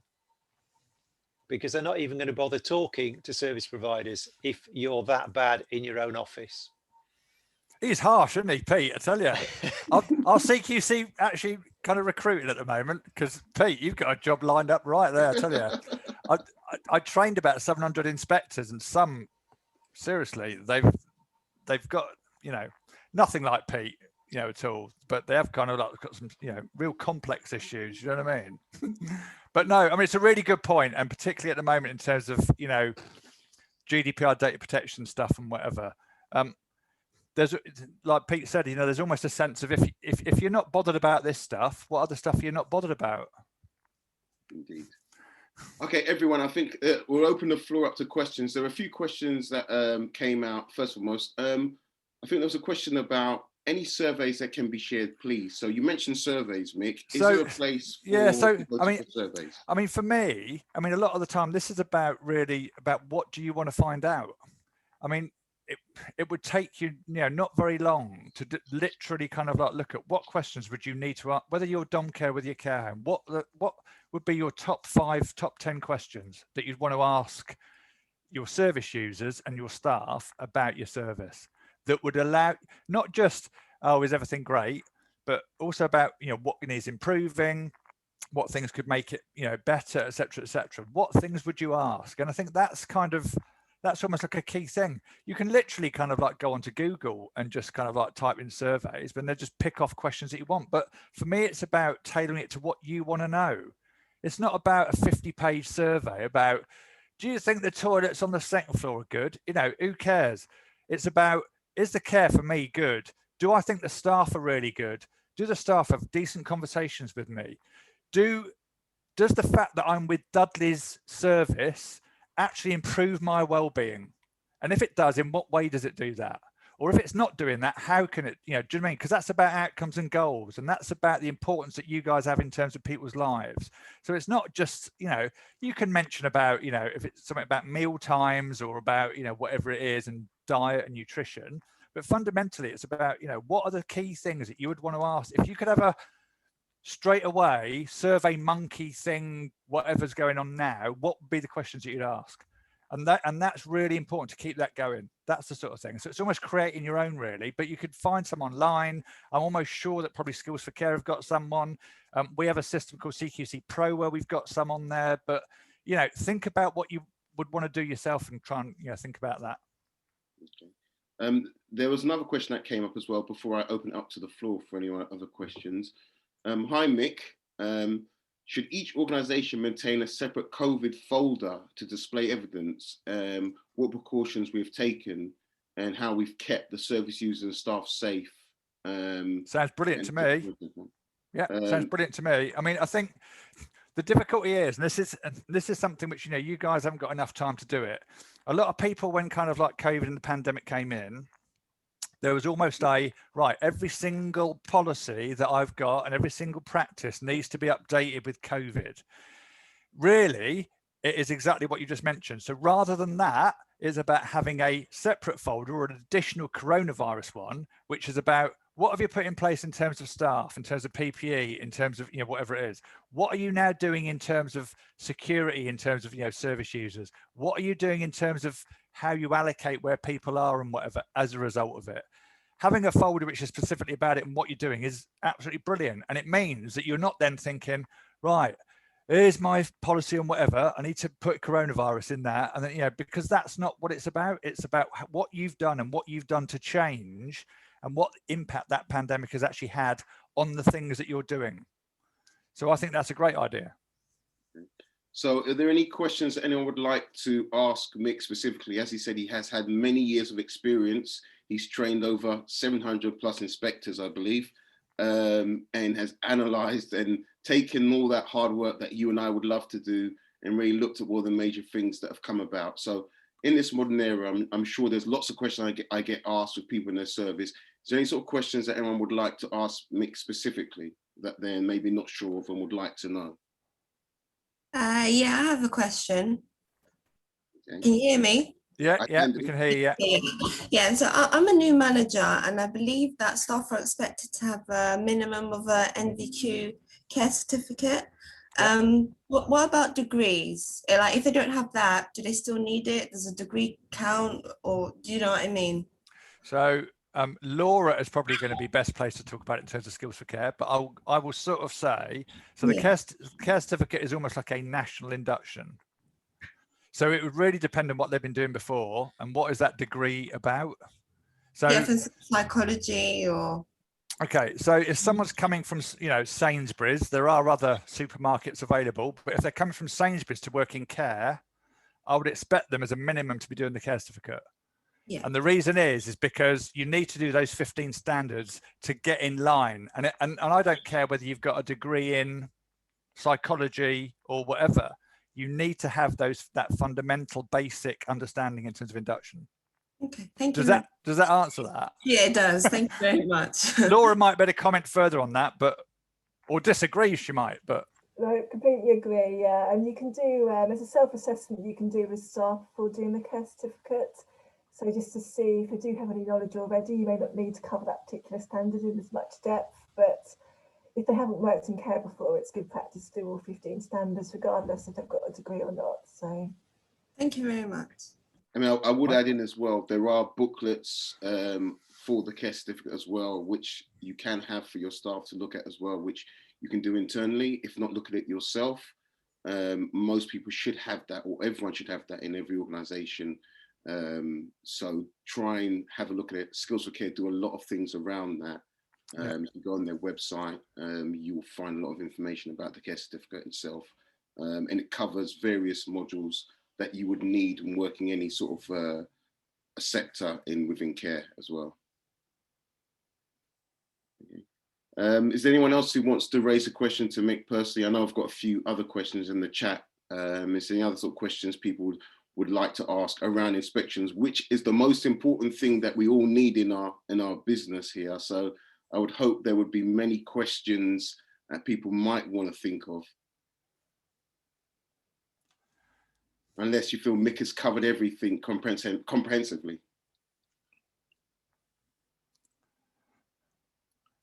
because they're not even going to bother talking to service providers if you're that bad in your own office. He's harsh, isn't he, Pete? I tell you. Our CQC actually kind of recruiting at the moment, because Pete, you've got a job lined up right there. I tell you, I trained about 700 inspectors, and some, seriously, they've got, you know, nothing like Pete, you know, at all, but they have kind of like got some, you know, real complex issues. You know what I mean? But no, I mean, it's a really good point, and particularly at the moment in terms of, you know, GDPR data protection stuff and whatever. There's, like Pete said, you know, there's almost a sense of if you're not bothered about this stuff, what other stuff are you not bothered about? Indeed. Okay, everyone, I think we'll open the floor up to questions. There are a few questions that came out. First and foremost, I think there was a question about any surveys that can be shared, please. So you mentioned surveys, Mick. Is there a place for surveys? I mean, for me, I mean, a lot of the time, this is about really about what do you want to find out? I mean, it would take you, you know, not very long to literally kind of like look at what questions would you need to ask, whether you're dom care with your care home, what would be your top 5, top 10 questions that you'd want to ask your service users and your staff about your service, that would allow not just, oh, is everything great, but also about, you know, what needs improving, what things could make it, you know, better, etc., etc. What things would you ask? And I think that's almost like a key thing. You can literally kind of like go onto Google and just kind of like type in surveys, but then just pick off questions that you want. But for me, it's about tailoring it to what you want to know. It's not about a 50-page survey about, do you think the toilets on the second floor are good? You know, who cares? It's about, is the care for me good? Do I think the staff are really good? Do the staff have decent conversations with me? Does the fact that I'm with Dudley's service actually improve my well-being? And if it does, in what way does it do that? Or if it's not doing that, how can it, do you know what I mean? Because that's about outcomes and goals, and that's about the importance that you guys have in terms of people's lives. So it's not just, you can mention about, if it's something about meal times or about, whatever it is, and diet and nutrition. But fundamentally, it's about, what are the key things that you would want to ask? If you could have a straight away survey monkey thing, whatever's going on now, what would be the questions that you'd ask? And that's really important to keep that going. That's the sort of thing. So it's almost creating your own, really, but you could find some online. I'm almost sure that probably Skills for Care have got someone. We have a system called CQC Pro where we've got some on there, but, think about what you would want to do yourself and try and, think about that. Okay. There was another question that came up as well before I open it up to the floor for any other questions. Hi, Mick. Should each organisation maintain a separate COVID folder to display evidence, what precautions we've taken and how we've kept the service users and staff safe? Sounds brilliant to me. Yeah, sounds brilliant to me. I mean, I think the difficulty is, and this is something which, you guys haven't got enough time to do it. A lot of people, when kind of like COVID and the pandemic came in, there was almost every single policy that I've got and every single practice needs to be updated with COVID. Really, it is exactly what you just mentioned. So rather than that, it's about having a separate folder or an additional coronavirus one, which is about what have you put in place in terms of staff, in terms of PPE, in terms of, whatever it is. What are you now doing in terms of security, in terms of, service users? What are you doing in terms of how you allocate where people are and whatever as a result of it? Having a folder which is specifically about it and what you're doing is absolutely brilliant. And it means that you're not then thinking, right, here's my policy on whatever, I need to put coronavirus in that. And then, because that's not what it's about. It's about what you've done and what you've done to change and what impact that pandemic has actually had on the things that you're doing. So I think that's a great idea. So are there any questions that anyone would like to ask Mick specifically? As he said, he has had many years of experience. He's trained over 700 plus inspectors, I believe, and has analysed and taken all that hard work that you and I would love to do and really looked at all the major things that have come about. So in this modern era, I'm sure there's lots of questions I get asked with people in their service. Is there any sort of questions that anyone would like to ask Mick specifically that they're maybe not sure of and would like to know? Yeah, I have a question. Okay. Can you hear me? Yeah, we can hear you. Yeah, so I'm a new manager and I believe that staff are expected to have a minimum of a NVQ care certificate. What about degrees? Like if they don't have that, do they still need it? Does a degree count, or do you know what I mean? So Laura is probably going to be best placed to talk about it in terms of Skills for Care, but I will sort of say, so the care certificate is almost like a national induction. So it would really depend on what they've been doing before and what is that degree about. So yeah, for psychology or. Okay, so if someone's coming from, Sainsbury's, there are other supermarkets available, but if they're coming from Sainsbury's to work in care, I would expect them as a minimum to be doing the care certificate. Yeah. And the reason is because you need to do those 15 standards to get in line. And I don't care whether you've got a degree in psychology or whatever, you need to have that fundamental basic understanding in terms of induction. Okay, thank you. Does that answer that? Yeah, it does. Thank you very much. Laura might better comment further on that, or disagree, she might, but. No, completely agree, yeah. And you can do, as a self-assessment, you can do with staff for doing the care certificate. So just to see if they do have any knowledge already, you may not need to cover that particular standard in as much depth, but if they haven't worked in care before, it's good practice to do all 15 standards, regardless if they've got a degree or not. So, thank you very much. I mean, I would add in as well, there are booklets for the care certificate as well, which you can have for your staff to look at as well, which you can do internally, if not look at it yourself. Most people should have that, or everyone should have that in every organisation. So try and have a look at it. Skills for Care do a lot of things around that. You can go on their website, you will find a lot of information about the care certificate itself. And it covers various modules that you would need when working any sort of a sector within care as well. Okay. Is there anyone else who wants to raise a question to Mick personally? I know I've got a few other questions in the chat. Is there any other sort of questions people would like to ask around inspections, which is the most important thing that we all need in our business here. So I would hope there would be many questions that people might want to think of. Unless you feel Mick has covered everything comprehensively.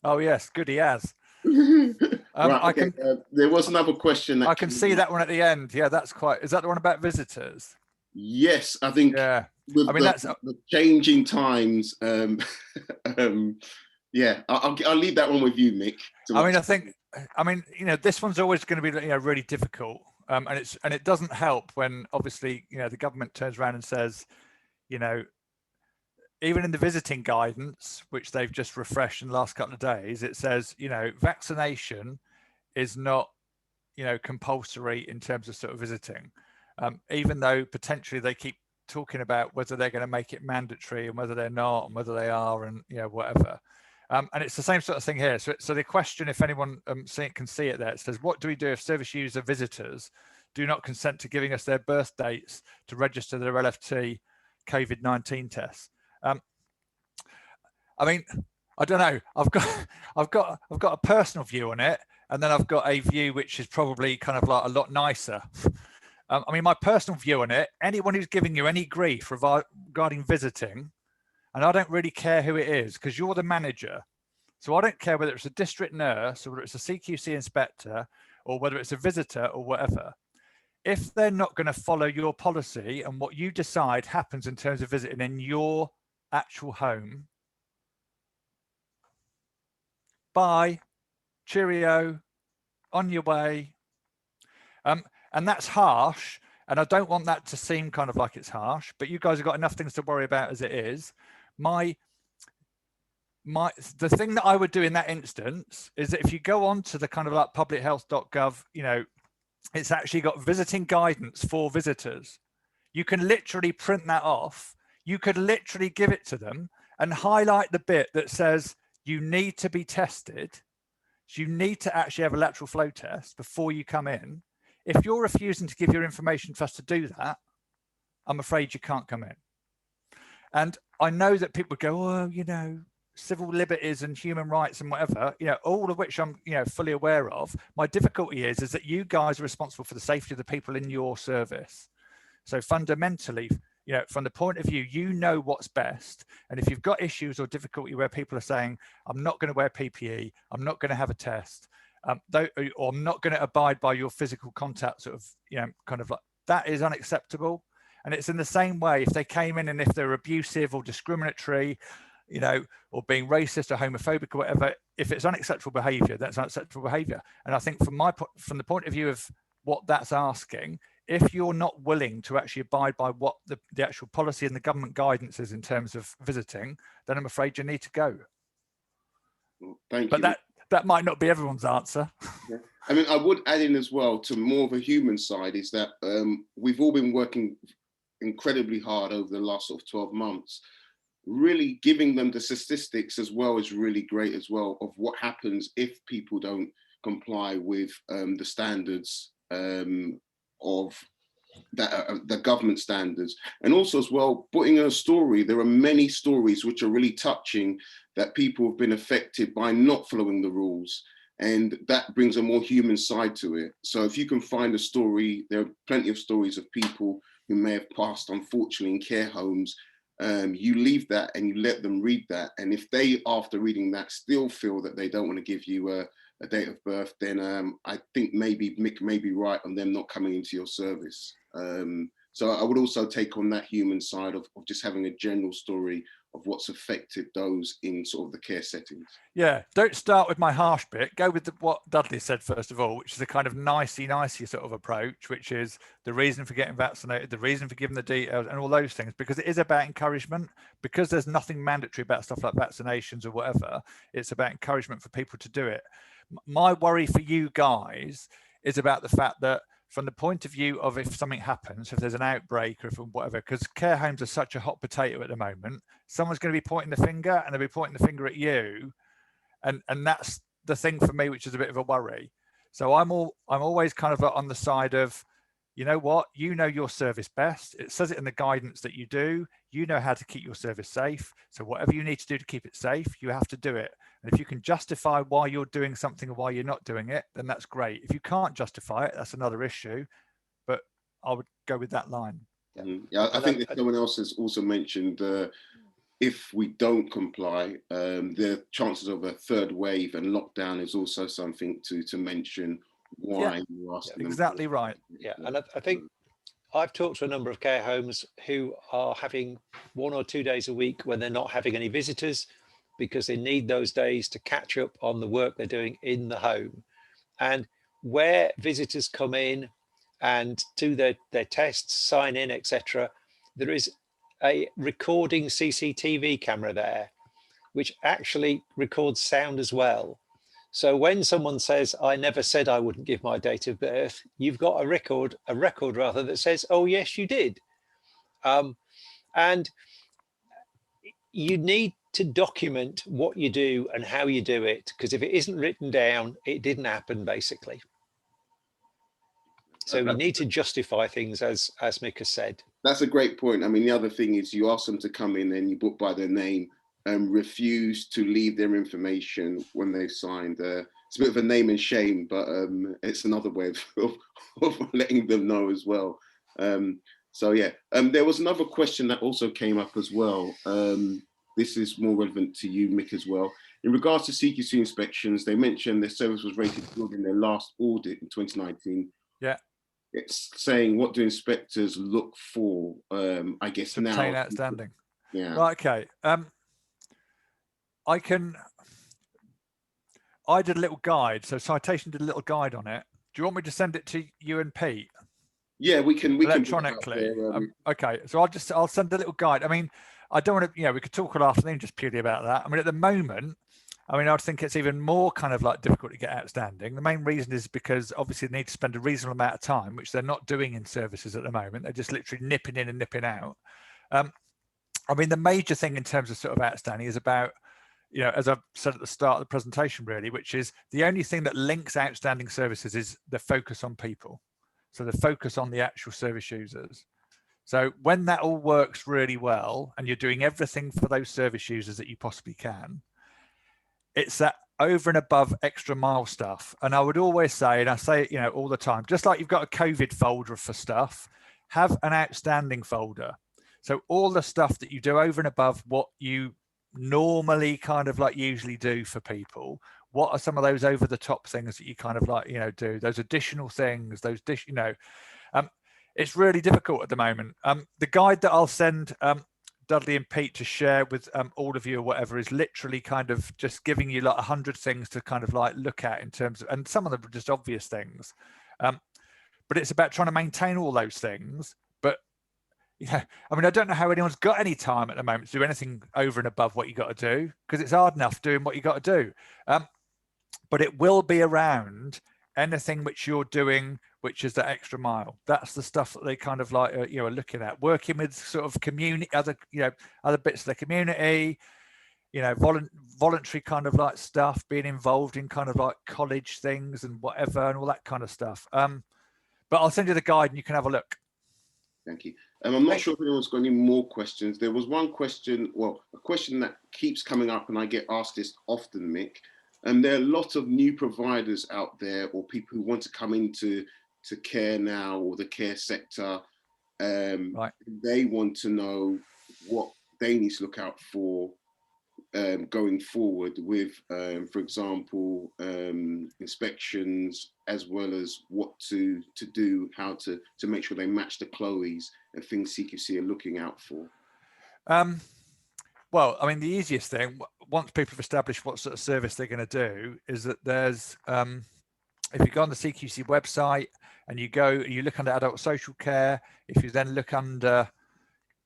Oh yes, good, he has. Right, okay. There was another question. I can see that one at the end. Yeah, that's quite. Is that the one about visitors? Yes, I think. Yeah. With that's the changing times. Yeah, I'll leave that one with you, Mick. I mean, you know, this one's always going to be, you know, really difficult, and it doesn't help when obviously, you know, the government turns around and says, you know, even in the visiting guidance, which they've just refreshed in the last couple of days, it says, you know, vaccination is not, you know, compulsory in terms of sort of visiting, even though potentially they keep talking about whether they're going to make it mandatory and whether they're not and whether they are, and, you know, whatever. And it's the same sort of thing here. So the question, if anyone can see it there, it says, what do we do if service user visitors do not consent to giving us their birth dates to register their LFT COVID-19 tests? I mean, I don't know. I've got a personal view on it, and then I've got a view which is probably kind of like a lot nicer. I mean, my personal view on it, anyone who's giving you any grief regarding visiting, and I don't really care who it is, because you're the manager. So I don't care whether it's a district nurse or whether it's a CQC inspector or whether it's a visitor or whatever. If they're not going to follow your policy and what you decide happens in terms of visiting in your actual home, bye, cheerio, on your way. And that's harsh. And I don't want that to seem kind of like it's harsh, but you guys have got enough things to worry about as it is. The thing that I would do in that instance is that if you go on to the kind of like publichealth.gov, you know, it's actually got visiting guidance for visitors. You can literally print that off. You could literally give it to them and highlight the bit that says you need to be tested. So you need to actually have a lateral flow test before you come in. If you're refusing to give your information for us to do that, I'm afraid you can't come in. And I know that people go, oh, you know, civil liberties and human rights and whatever, you know, all of which I'm, you know, fully aware of. My difficulty is that you guys are responsible for the safety of the people in your service. So fundamentally, you know, from the point of view, you know what's best. And if you've got issues or difficulty where people are saying, I'm not going to wear PPE, I'm not going to have a test, or I'm not going to abide by your physical contact sort of, you know, kind of like, that is unacceptable. And it's in the same way, if they came in and if they're abusive or discriminatory, you know, or being racist or homophobic or whatever, if it's unacceptable behavior, that's unacceptable behavior. And I think from the point of view of what that's asking, if you're not willing to actually abide by what the actual policy and the government guidance is in terms of visiting, then I'm afraid you need to go. Well, thank you. But that might not be everyone's answer. Yeah. I mean, I would add in as well to more of a human side is that we've all been working incredibly hard over the last sort of 12 months. Really giving them the statistics as well is really great as well of what happens if people don't comply with the standards of that, the government standards. And also as well, putting in a story, there are many stories which are really touching that people have been affected by not following the rules. And that brings a more human side to it. So if you can find a story, there are plenty of stories of people who may have passed, unfortunately, in care homes. You leave that and you let them read that. And if they, after reading that, still feel that they don't want to give you a date of birth, then I think maybe Mick may be right on them not coming into your service. So I would also take on that human side of just having a general story of what's affected those in sort of the care settings. Yeah, don't start with my harsh bit. Go with what Dudley said first of all, which is a kind of nicey sort of approach, which is the reason for getting vaccinated, the reason for giving the details and all those things, because it is about encouragement. Because there's nothing mandatory about stuff like vaccinations or whatever, it's about encouragement for people to do it. My worry for you guys is about the fact that from the point of view of if something happens, if there's an outbreak or if whatever, because care homes are such a hot potato at the moment, someone's going to be pointing the finger and they'll be pointing the finger at you. And that's the thing for me, which is a bit of a worry. So I'm always kind of on the side of you know what, you know your service best. It says it in the guidance that you do. You know how to keep your service safe. So whatever you need to do to keep it safe, you have to do it. And if you can justify why you're doing something or why you're not doing it, then that's great. If you can't justify it, that's another issue. But I would go with that line. Yeah, I think that someone else has also mentioned if we don't comply, the chances of a third wave and lockdown is also something to mention. Why you're asking them. Exactly right. Yeah, and I think I've talked to a number of care homes who are having 1 or 2 days a week when they're not having any visitors, because they need those days to catch up on the work they're doing in the home. And where visitors come in and do their tests, sign in, etc., there is a recording CCTV camera there, which actually records sound as well. So when someone says, I never said I wouldn't give my date of birth, you've got a record rather that says, oh, yes, you did. And you need to document what you do and how you do it, because if it isn't written down, it didn't happen, basically. So we need to justify things, as Mick has said. That's a great point. I mean, the other thing is you ask them to come in and you book by their name and refuse to leave their information when they've signed. It's a bit of a name and shame, but it's another way of letting them know as well. So yeah, there was another question that also came up as well. This is more relevant to you, Mick, as well. In regards to CQC inspections, they mentioned their service was rated good in their last audit in 2019. Yeah. It's saying, what do inspectors look for, I guess, to now? obtain outstanding. Yeah. Right, okay. I did a little guide. So Citation did a little guide on it. Do you want me to send it to you and Pete? Yeah, we can electronically. Okay, so I'll send a little guide. I mean, I don't want to, we could talk all afternoon just purely about that. I mean, at the moment, I think it's even more kind of like difficult to get outstanding. The main reason is because obviously they need to spend a reasonable amount of time, which they're not doing in services at the moment. They're just literally nipping in and nipping out. I mean, the major thing in terms of sort of outstanding is about, as I've said at the start of the presentation, really, which is the only thing that links outstanding services is the focus on people. So the focus on the actual service users. So when that all works really well and you're doing everything for those service users that you possibly can, it's that over and above extra mile stuff. And I would always say, and I say it, all the time, just like you've got a COVID folder for stuff, have an outstanding folder. So all the stuff that you do over and above what you normally kind of like usually do for people, what are some of those over the top things that you kind of like, do those additional things, those it's really difficult at the moment. The guide that I'll send Dudley and Pete to share with all of you or whatever is literally kind of just giving you like 100 things to kind of like look at in terms of, and some of them are just obvious things, but it's about trying to maintain all those things. But I don't know how anyone's got any time at the moment to do anything over and above what you got to do, because it's hard enough doing what you got to do. But it will be around anything which you're doing, which is the extra mile. That's the stuff that they kind of like, are looking at, working with sort of community, other bits of the community, voluntary kind of like stuff, being involved in kind of like college things and whatever, and all that kind of stuff. But I'll send you the guide and you can have a look. Thank you. I'm not sure if anyone's got any more questions. There was one question, a question that keeps coming up, and I get asked this often, Mick. There are a lot of new providers out there, or people who want to come into care now, or the care sector. Right. They want to know what they need to look out for going forward with, for example, inspections, as well as what to do, how to make sure they match the Chloes and things CQC are looking out for. Well, I mean, the easiest thing, once people have established what sort of service they're going to do, is that there's, if you go on the CQC website and you look under adult social care, if you then look under,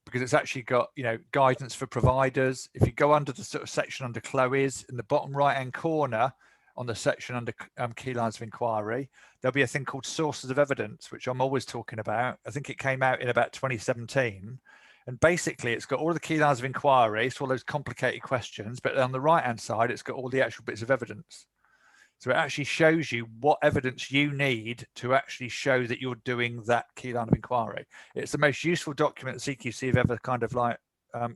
because it's actually got, guidance for providers. If you go under the sort of section under Chloe's, in the bottom right-hand corner on the section under key lines of inquiry, there'll be a thing called sources of evidence, which I'm always talking about. I think it came out in about 2017. And basically, it's got all the key lines of inquiry, so all those complicated questions, but on the right-hand side, it's got all the actual bits of evidence. So it actually shows you what evidence you need to actually show that you're doing that key line of inquiry. It's the most useful document that CQC have ever kind of like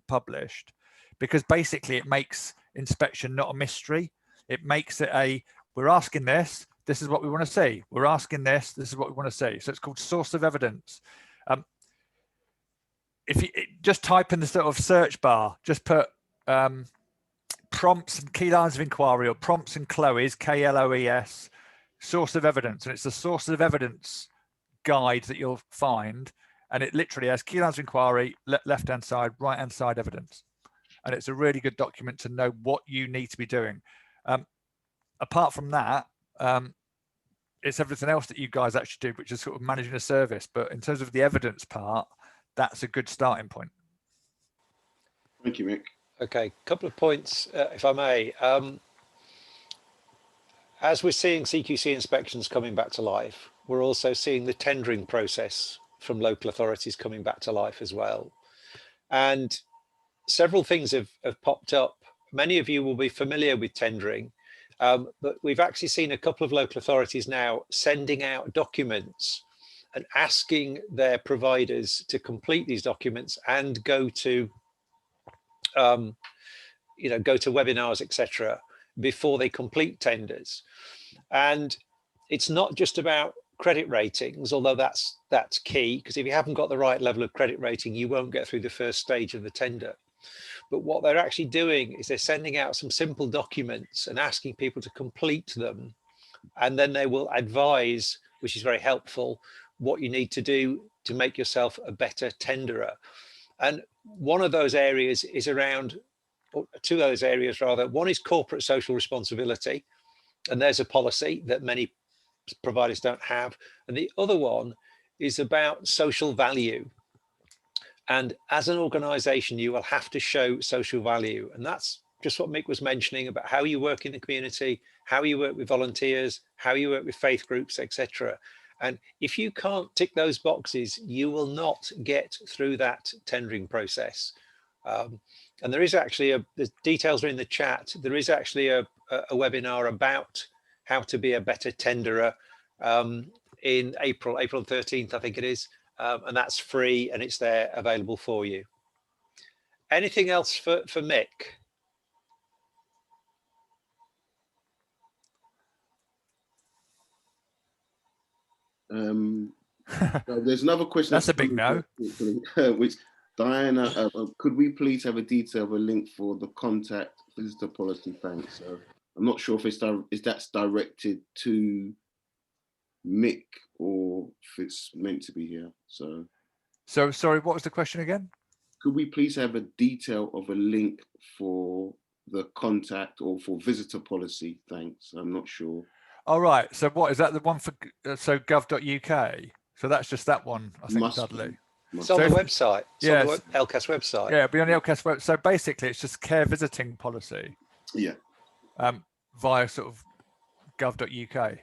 published, because basically it makes inspection not a mystery. It makes it a, we're asking this, this is what we want to see. We're asking this, this is what we want to see. So it's called source of evidence. If you just type in the sort of search bar, just put prompts and key lines of inquiry, or prompts and Chloe's, KLOES, source of evidence. And it's the source of evidence guide that you'll find. And it literally has key lines of inquiry, left-hand side, right-hand side evidence. And it's a really good document to know what you need to be doing. Apart from that, it's everything else that you guys actually do, which is sort of managing a service. But in terms of the evidence part, that's a good starting point. Thank you, Mick. Okay, couple of points, if I may. As we're seeing CQC inspections coming back to life, we're also seeing the tendering process from local authorities coming back to life as well. And several things have popped up. Many of you will be familiar with tendering, but we've actually seen a couple of local authorities now sending out documents and asking their providers to complete these documents and go to go to webinars, etc., before they complete tenders. And it's not just about credit ratings, although that's key, because if you haven't got the right level of credit rating, you won't get through the first stage of the tender. But what they're actually doing is they're sending out some simple documents and asking people to complete them, and then they will advise, which is very helpful, what you need to do to make yourself a better tenderer. And one of those areas is around, or two of those areas rather, one is corporate social responsibility, and there's a policy that many providers don't have, and the other one is about social value. And as an organization, you will have to show social value, and that's just what Mick was mentioning about how you work in the community, how you work with volunteers, how you work with faith groups, etc. And if you can't tick those boxes, you will not get through that tendering process. And there is actually the details are in the chat. There is actually a webinar about how to be a better tenderer in April 13th, I think it is. And that's free and it's there available for you. Anything else for Mick? There's another question. That's a big no. Which Diana, could we please have a detail of a link for the contact visitor policy? Thanks. I'm not sure if that's directed to Mick or if it's meant to be here. So sorry, what was the question again? Could we please have a detail of a link for the contact or for visitor policy? Thanks. I'm not sure. All right. So what is that? The one for gov.uk? So that's just that one, I think, Dudley. It's on the website. It's on the LCAS website. Yeah, it'll be on the LCAS website. So basically, it's just care visiting policy. Yeah. Via sort of gov.uk.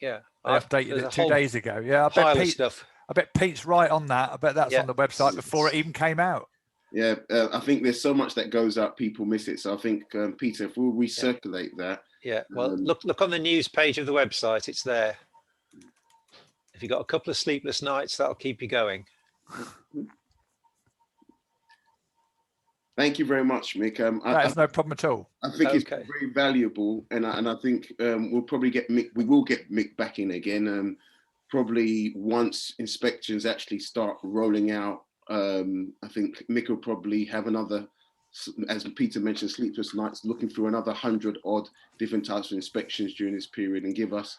Yeah. I updated it 2 days ago. Yeah, I bet Pete's right on that. I bet that's on the website before it even came out. Yeah, I think there's so much that goes up, people miss it. So I think, Peter, if we'll recirculate that. Yeah, well, look on the news page of the website. It's there. If you've got a couple of sleepless nights, that'll keep you going. Thank you very much, Mick. That's no problem at all. I think it's very valuable, and I think we'll probably get Mick. We will get Mick back in again. Probably once inspections actually start rolling out. I think Mick will probably have another, as Peter mentioned, sleepless nights, looking through another 100 odd different types of inspections during this period and give us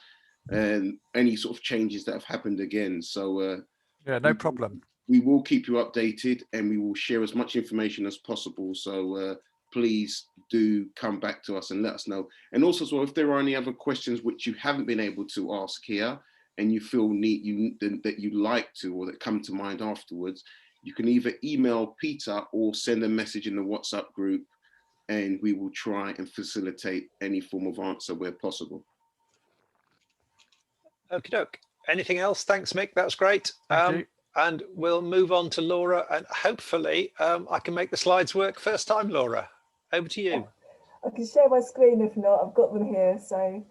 any sort of changes that have happened again. So yeah, no problem. We will keep you updated and we will share as much information as possible. So please do come back to us and let us know. And also as well, if there are any other questions which you haven't been able to ask here and you feel that you'd like to, or that come to mind afterwards, you can either email Peter or send a message in the WhatsApp group, and we will try and facilitate any form of answer where possible. Okie doke. Anything else? Thanks, Mick. That was great. And we'll move on to Laura, and hopefully I can make the slides work first time. Laura, over to you. I can share my screen if not. I've got them here, so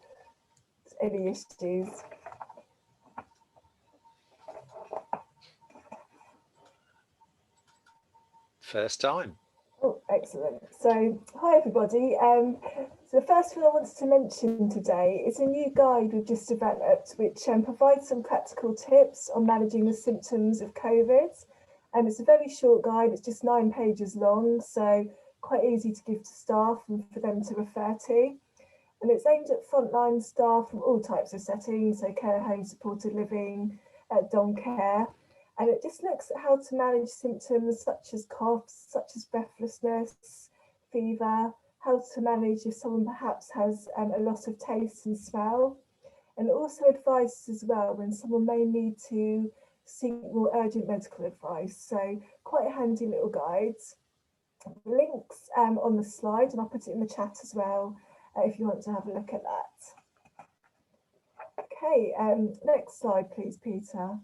any issues. First time. Oh, excellent. So, hi everybody. So the first thing I wanted to mention today is a new guide we've just developed, which provides some practical tips on managing the symptoms of COVID. It's a very short guide, it's just 9 pages long, so quite easy to give to staff and for them to refer to. And it's aimed at frontline staff from all types of settings, so care homes, supported living, dom care. And it just looks at how to manage symptoms such as coughs, such as breathlessness, fever, how to manage if someone perhaps has a loss of taste and smell. And it also advises as well when someone may need to seek more urgent medical advice. So quite a handy little guide. Links on the slide, and I'll put it in the chat as well if you want to have a look at that. Okay, next slide please, Peter.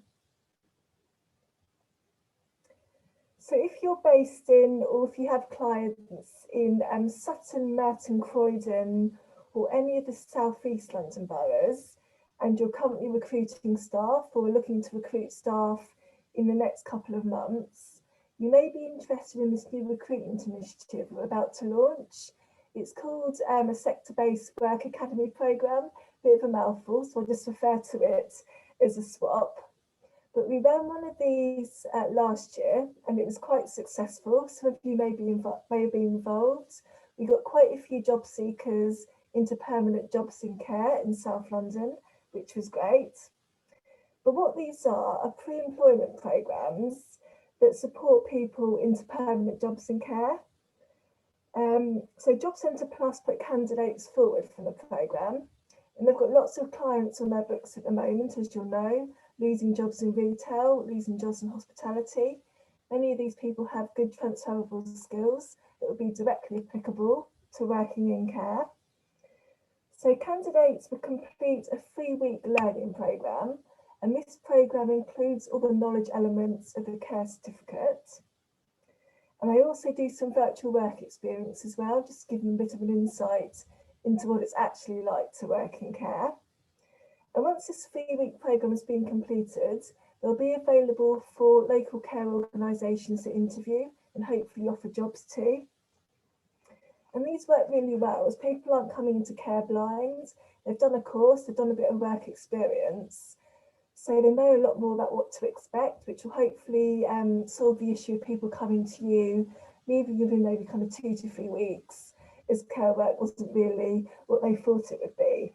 So if you're based in, or if you have clients in Sutton, Merton, Croydon, or any of the South East London boroughs, and you're currently recruiting staff or looking to recruit staff in the next couple of months, you may be interested in this new recruitment initiative we're about to launch. It's called a sector-based work academy programme, bit of a mouthful, so I'll just refer to it as a swap. But we ran one of these last year and it was quite successful. Some of you may have been involved. We got quite a few job seekers into permanent jobs in care in South London, which was great. But what these are pre-employment programmes that support people into permanent jobs in care. So Job Centre Plus put candidates forward for the programme, and they've got lots of clients on their books at the moment, as you'll know, losing jobs in retail, losing jobs in hospitality. Many of these people have good transferable skills that will be directly applicable to working in care. So candidates will complete a 3-week learning programme, and this programme includes all the knowledge elements of the care certificate. And I also do some virtual work experience as well, just to give them a bit of an insight into what it's actually like to work in care. And once this 3-week programme has been completed, they'll be available for local care organisations to interview and hopefully offer jobs to. And these work really well as people aren't coming into care blind. They've done a course, they've done a bit of work experience. So they know a lot more about what to expect, which will hopefully solve the issue of people coming to you, leaving within maybe kind of 2 to 3 weeks, as care work wasn't really what they thought it would be.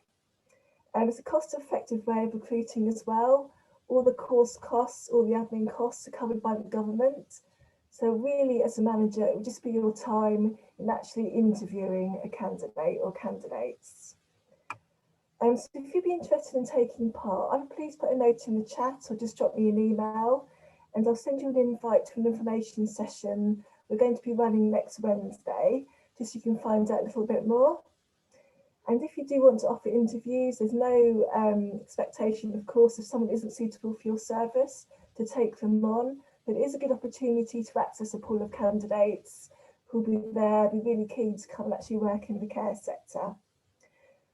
It's a cost-effective way of recruiting as well. All the course costs, all the admin costs are covered by the government. So really, as a manager, it would just be your time in actually interviewing a candidate or candidates. So if you'd be interested in taking part, please put a note in the chat or just drop me an email and I'll send you an invite to an information session we're going to be running next Wednesday, just so you can find out a little bit more. And if you do want to offer interviews, there's no expectation, of course, if someone isn't suitable for your service, to take them on, but it is a good opportunity to access a pool of candidates who'll be there, be really keen to come and actually work in the care sector.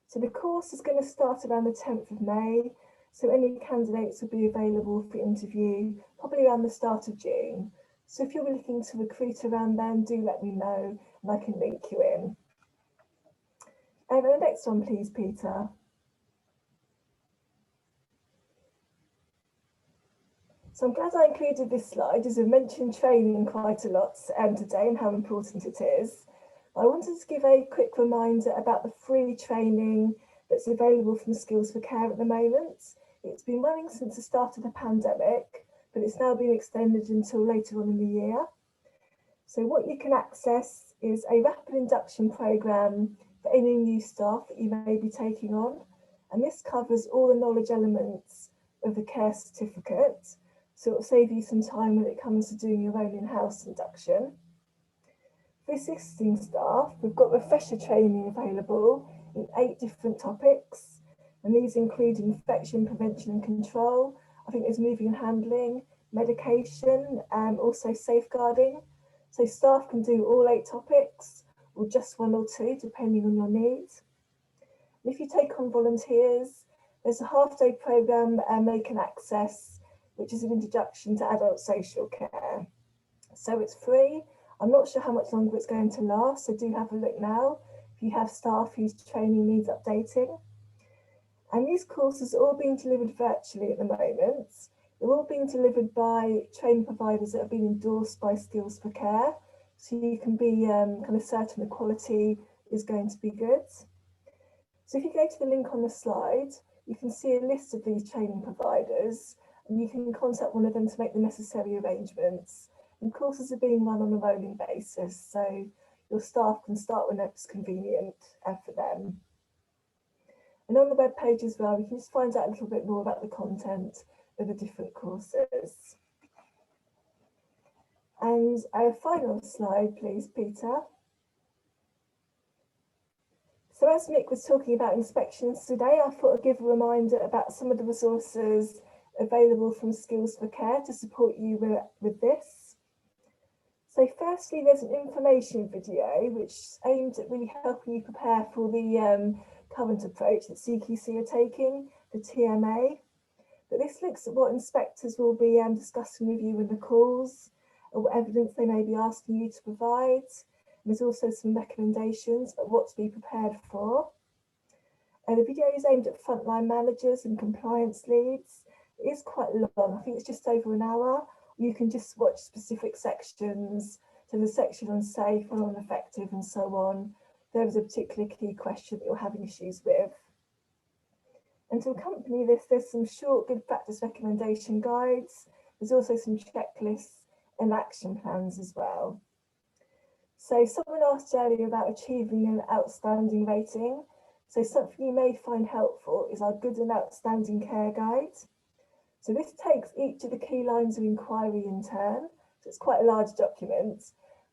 So the course is going to start around the 10th of May, so any candidates will be available for interview probably around the start of June. So if you're looking to recruit around then, do let me know and I can link you in. And the next one, please, Peter. So I'm glad I included this slide, as we've mentioned training quite a lot today and how important it is. I wanted to give a quick reminder about the free training that's available from Skills for Care at the moment. It's been running since the start of the pandemic, but it's now been extended until later on in the year. So what you can access is a rapid induction programme for any new staff that you may be taking on. And this covers all the knowledge elements of the care certificate. So it'll save you some time when it comes to doing your own in-house induction. For existing staff, we've got refresher training available in 8 different topics. And these include infection prevention and control. I think there's moving and handling, medication, also safeguarding. So staff can do all 8 topics or just 1 or 2, depending on your needs. And if you take on volunteers, There's a half-day programme they can access, which is an introduction to adult social care. So it's free. I'm not sure how much longer it's going to last, so do have a look now if you have staff whose training needs updating. And these courses are all being delivered virtually at the moment. They're all being delivered by training providers that have been endorsed by Skills for Care, so you can be kind of certain the quality is going to be good. So if you go to the link on the slide, you can see a list of these training providers, and you can contact one of them to make the necessary arrangements. And courses are being run on a rolling basis, so your staff can start whenever it's convenient for them. And on the web page as well, you can just find out a little bit more about the content of the different courses. And our final slide, please, Peter. So as Mick was talking about inspections today, I thought I'd give a reminder about some of the resources available from Skills for Care to support you with this. So firstly, there's an information video which is aimed at really helping you prepare for the current approach that CQC are taking, the TMA. But this looks at what inspectors will be discussing with you in the calls, or what evidence they may be asking you to provide. And there's also some recommendations of what to be prepared for. The video is aimed at frontline managers and compliance leads. It is quite long, I think it's just over an hour. You can just watch specific sections. So the section on safe, on effective and so on. There is a particular key question that you're having issues with. And to accompany this, there's some short good practice recommendation guides. There's also some checklists and action plans as well. So someone asked earlier about achieving an outstanding rating. So something you may find helpful is our good and outstanding care guide. So this takes each of the key lines of inquiry in turn. So it's quite a large document,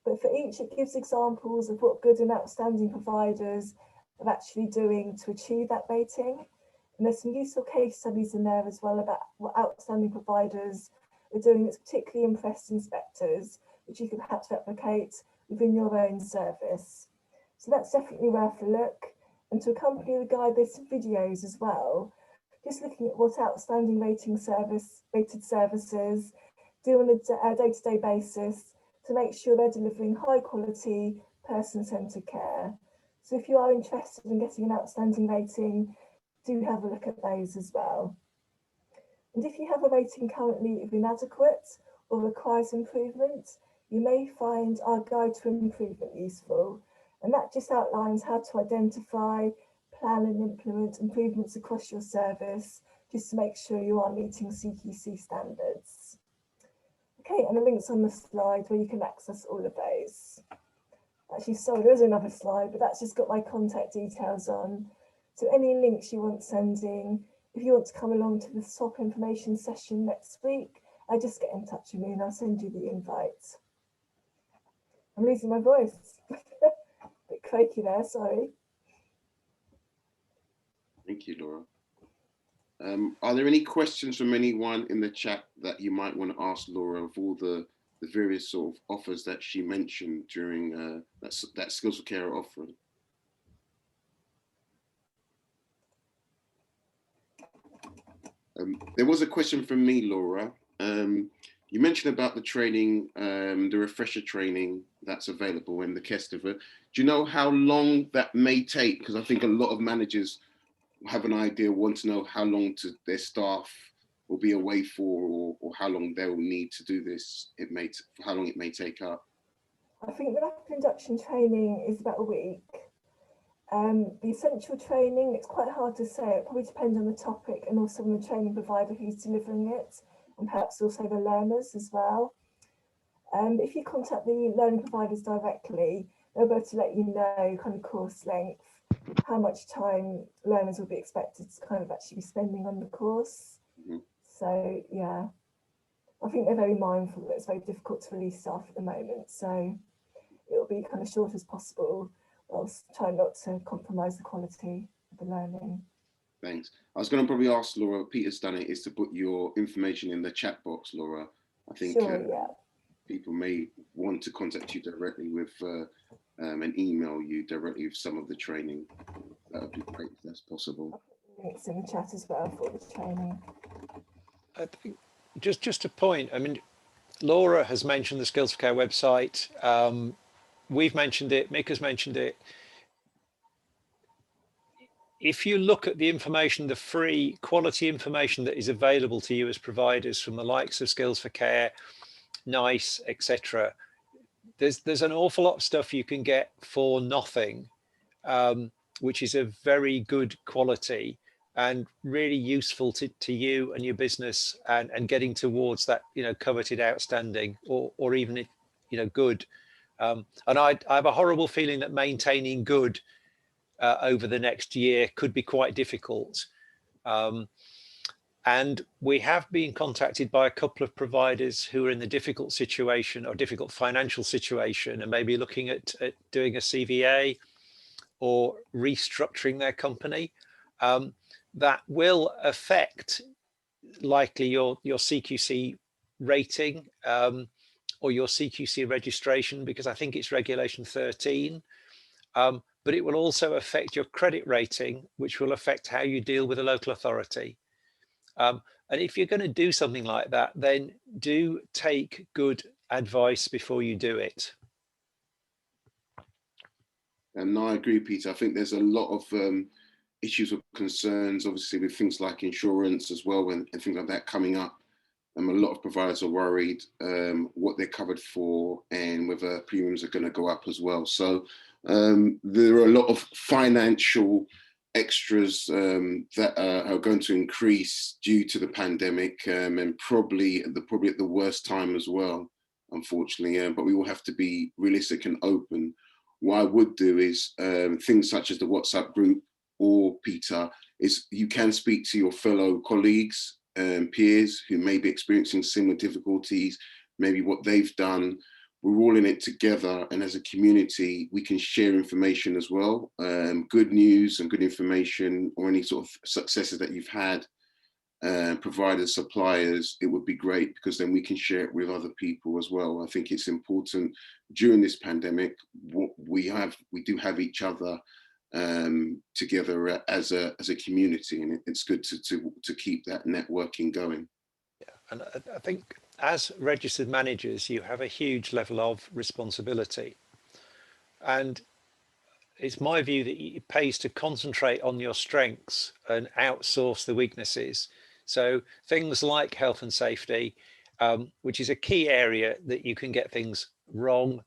but for each it gives examples of what good and outstanding providers are actually doing to achieve that rating. And there's some useful case studies in there as well about what outstanding providers are doing that's particularly impressed inspectors, which you can perhaps replicate within your own service. So that's definitely worth a look. And to accompany the guide, there's some videos as well, just looking at what outstanding rated services do on a day-to-day basis to make sure they're delivering high quality, person-centred care. So if you are interested in getting an outstanding rating, do have a look at those as well. And if you have a rating currently of inadequate or requires improvement, you may find our guide to improvement useful. And that just outlines how to identify, plan and implement improvements across your service, just to make sure you are meeting CQC standards. Okay, and the link's on the slide where you can access all of those. Actually, sorry, there is another slide, but that's just got my contact details on. So any links you want sending, if you want to come along to the SOP information session next week, just get in touch with me and I'll send you the invite. I'm losing my voice. Bit croaky there, sorry. Thank you, Laura. Are there any questions from anyone in the chat that you might want to ask Laura of all the various sort of offers that she mentioned during that Skills for Care offering? There was a question from me, Laura. You mentioned about the training, the refresher training that's available in the Kestiver. Do you know how long that may take? Because I think a lot of managers have an idea, want to know how long their staff will be away for, or how long they'll need to do this. How long it may take up. I think the rapid induction training is about a week. The essential training, it's quite hard to say. It probably depends on the topic and also on the training provider who's delivering it, and perhaps also the learners as well. If you contact the learning providers directly, they'll be able to let you know kind of course length, how much time learners will be expected to kind of actually be spending on the course. Mm-hmm. So yeah, I think they're very mindful that it's very difficult to release staff at the moment. So it'll be kind of short as possible, whilst trying not to compromise the quality of the learning. Thanks. I was going to probably ask Laura, Peter's done it, is to put your information in the chat box, Laura. I think sure, yeah. People may want to contact you directly with and email you directly with some of the training. That would be great if that's possible. links in the chat as well for the training. I think just a point. I mean, Laura has mentioned the Skills for Care website. We've mentioned it. Mick has mentioned it. If you look at the information, the free quality information that is available to you as providers from the likes of Skills for Care, NICE, etc., there's an awful lot of stuff you can get for nothing, which is of very good quality and really useful to you and your business, and getting towards that, you know, coveted outstanding or even, you know, good. And I have a horrible feeling that maintaining good over the next year could be quite difficult. And we have been contacted by a couple of providers who are in the difficult situation or difficult financial situation and maybe looking at doing a CVA or restructuring their company. That will affect likely your CQC rating or your CQC registration, because I think it's regulation 13. But it will also affect your credit rating, which will affect how you deal with a local authority. And if you're going to do something like that, then do take good advice before you do it. And I agree, Peter. I think there's a lot of issues or concerns, obviously, with things like insurance as well, and things like that coming up. A lot of providers are worried what they're covered for and whether premiums are going to go up as well. So there are a lot of financial extras that are going to increase due to the pandemic, and probably at the worst time as well, unfortunately. But we will have to be realistic and open. What I would do is things such as the WhatsApp group, or Peter, is you can speak to your fellow colleagues and peers who may be experiencing similar difficulties, maybe what they've done. We're all in it together, and as a community, we can share information as well. Good news and good information, or any sort of successes that you've had, providers, suppliers, it would be great, because then we can share it with other people as well. I think it's important during this pandemic, we do have each other together as a community, and it's good to keep that networking going. Yeah, and I think as registered managers, you have a huge level of responsibility, and it's my view that it pays to concentrate on your strengths and outsource the weaknesses. So things like health and safety, which is a key area that you can get things wrong,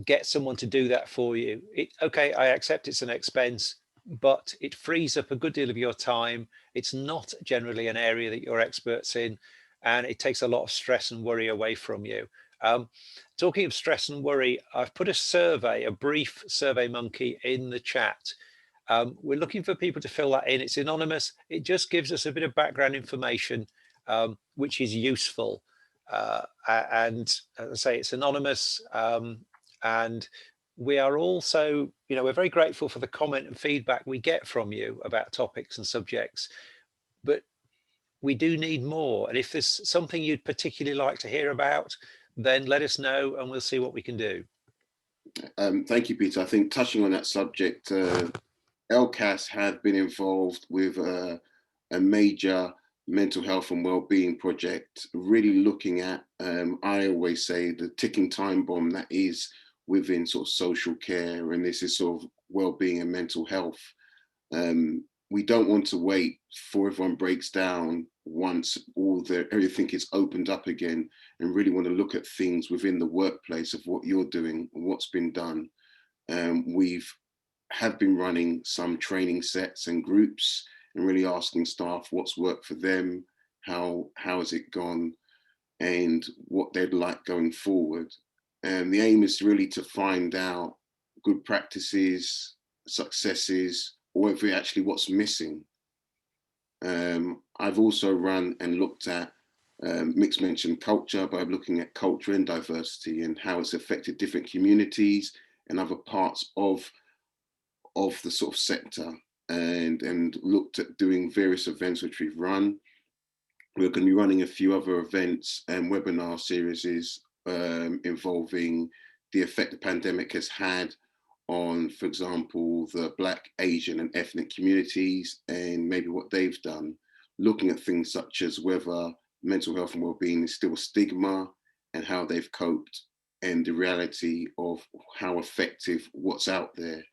get someone to do that for you. Okay, I accept it's an expense, but it frees up a good deal of your time. It's not generally an area that you're experts in, and it takes a lot of stress and worry away from you. Talking of stress and worry, I've put a brief survey monkey in the chat. We're looking for people to fill that in. It's anonymous. It just gives us a bit of background information, which is useful. And as I say, it's anonymous. And we are also, we're very grateful for the comment and feedback we get from you about topics and subjects, but we do need more. And if there's something you'd particularly like to hear about, then let us know and we'll see what we can do. Thank you, Peter. I think touching on that subject, LCAS have been involved with a major mental health and wellbeing project, really looking at, I always say, the ticking time bomb that is within sort of social care, and this is sort of wellbeing and mental health. We don't want to wait for everyone breaks down once everything is opened up again, and really want to look at things within the workplace of what you're doing and what's been done. Have been running some training sets and groups, and really asking staff what's worked for them, how has it gone, and what they'd like going forward. And the aim is really to find out good practices, successes, or actually what's missing. I've also run and looked at, Mick's mentioned culture, but I'm looking at culture and diversity and how it's affected different communities and other parts of the sort of sector, and looked at doing various events which we've run. We're going to be running a few other events and webinar series involving the effect the pandemic has had on, for example, the Black, Asian and ethnic communities and maybe what they've done, looking at things such as whether mental health and wellbeing is still a stigma and how they've coped, and the reality of how effective what's out there.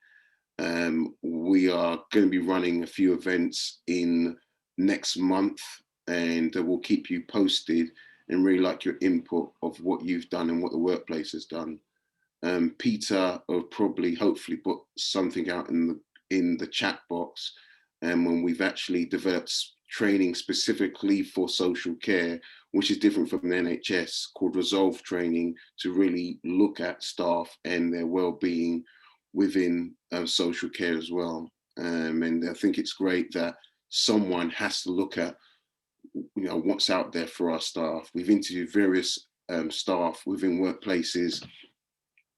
We are going to be running a few events in next month, and we'll keep you posted and really like your input of what you've done and what the workplace has done. Peter will probably hopefully put something out in the chat box, and when we've actually developed training specifically for social care, which is different from the NHS, called Resolve training, to really look at staff and their well-being within social care as well. And I think it's great that someone has to look at, you know, what's out there for our staff. We've interviewed various staff within workplaces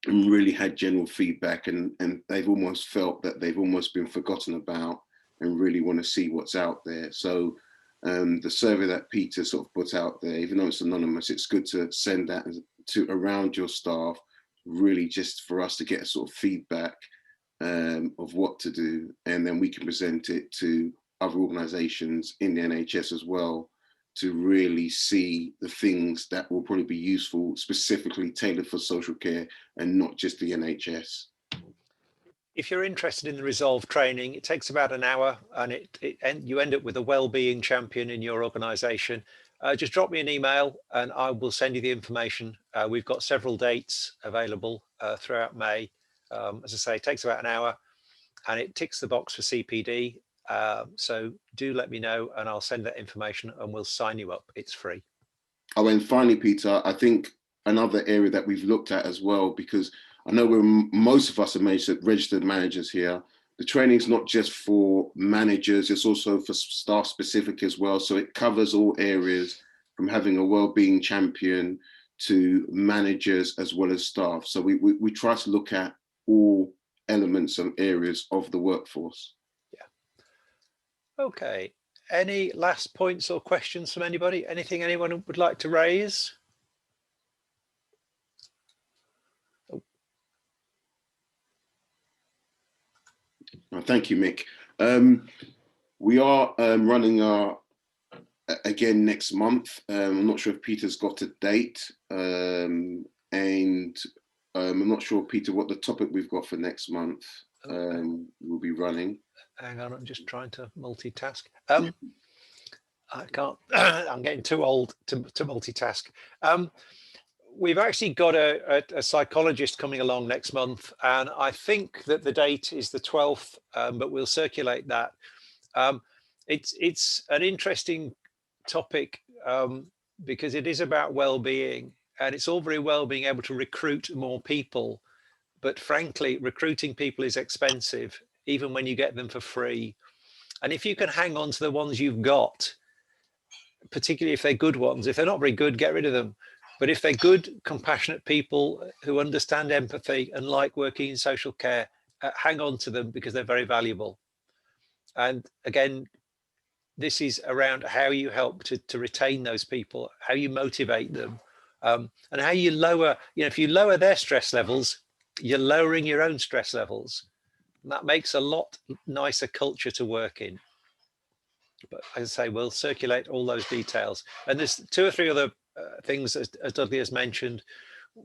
and really had general feedback, and they've almost felt that they've almost been forgotten about and really want to see what's out there. So the survey that Peter sort of put out there, even though it's anonymous, it's good to send that to around your staff, really just for us to get a sort of feedback of what to do, and then we can present it to other organisations in the NHS as well, to really see the things that will probably be useful, specifically tailored for social care and not just the NHS. If you're interested in the Resolve training, it takes about an hour, and you end up with a wellbeing champion in your organisation. Just drop me an email and I will send you the information. We've got several dates available throughout May. As I say, it takes about an hour and it ticks the box for CPD. So do let me know and I'll send that information and we'll sign you up. It's free. Oh, and finally, Peter, I think another area that we've looked at as well, because I know most of us are registered managers here. The training is not just for managers, it's also for staff specific as well. So it covers all areas, from having a wellbeing champion to managers as well as staff. So we try to look at all elements and areas of the workforce. Yeah. Okay. Any last points or questions from anybody? Anything anyone would like to raise? Thank you, Mick. We are running our again next month. I'm not sure if Peter's got a date, and I'm not sure, Peter, what the topic we've got for next month. We'll be running. Hang on, I'm just trying to multitask. I can't. I'm getting too old to multitask. We've actually got a psychologist coming along next month, and I think that the date is the 12th, but we'll circulate that. It's an interesting topic because it is about well-being, and it's all very well being able to recruit more people, but frankly, recruiting people is expensive, even when you get them for free. And if you can hang on to the ones you've got, particularly if they're good ones, if they're not very good, get rid of them. But if they're good, compassionate people who understand empathy and like working in social care, hang on to them because they're very valuable. And again, this is around how you help to retain those people, how you motivate them, and how you lower, if you lower their stress levels, you're lowering your own stress levels. And that makes a lot nicer culture to work in. But as I say, we'll circulate all those details. And there's 2 or 3 other things, as Dudley has mentioned,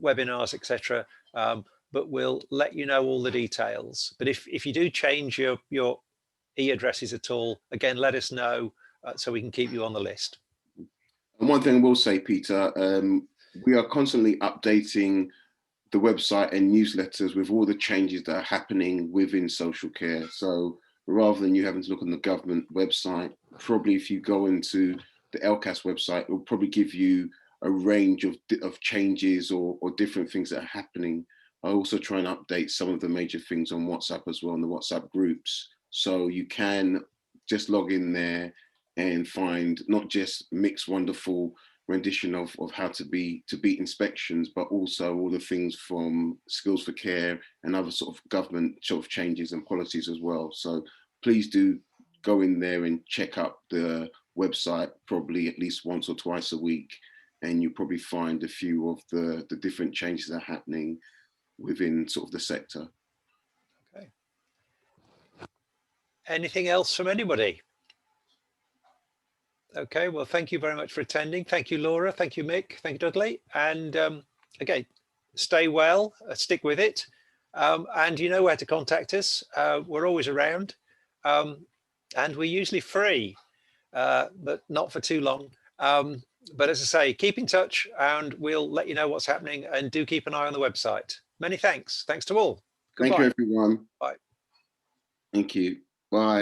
webinars, etc. But we'll let you know all the details. But if you do change your e-addresses at all, again, let us know so we can keep you on the list. And one thing I will say, Peter, we are constantly updating the website and newsletters with all the changes that are happening within social care. So rather than you having to look on the government website, probably if you go into the LCAS website, it will probably give you a range of changes or different things that are happening. I also try and update some of the major things on WhatsApp as well, in the WhatsApp groups. So you can just log in there and find not just Mick's wonderful rendition of how to beat inspections, but also all the things from Skills for Care and other sort of government sort of changes and policies as well. So please do go in there and check up the website probably at least once or twice a week, and you'll probably find a few of the different changes that are happening within sort of the sector. Anything else from anybody? Okay, well, thank you very much for attending. Thank you, Laura. Thank you, Mick. Thank you, Dudley. And again, stay well, stick with it. And you know where to contact us. We're always around. And we're usually free, but not for too long. But as I say, keep in touch and we'll let you know what's happening, and do keep an eye on the website. Many thanks. Thanks to all. Goodbye. Thank you, everyone. Bye. Thank you. Bye.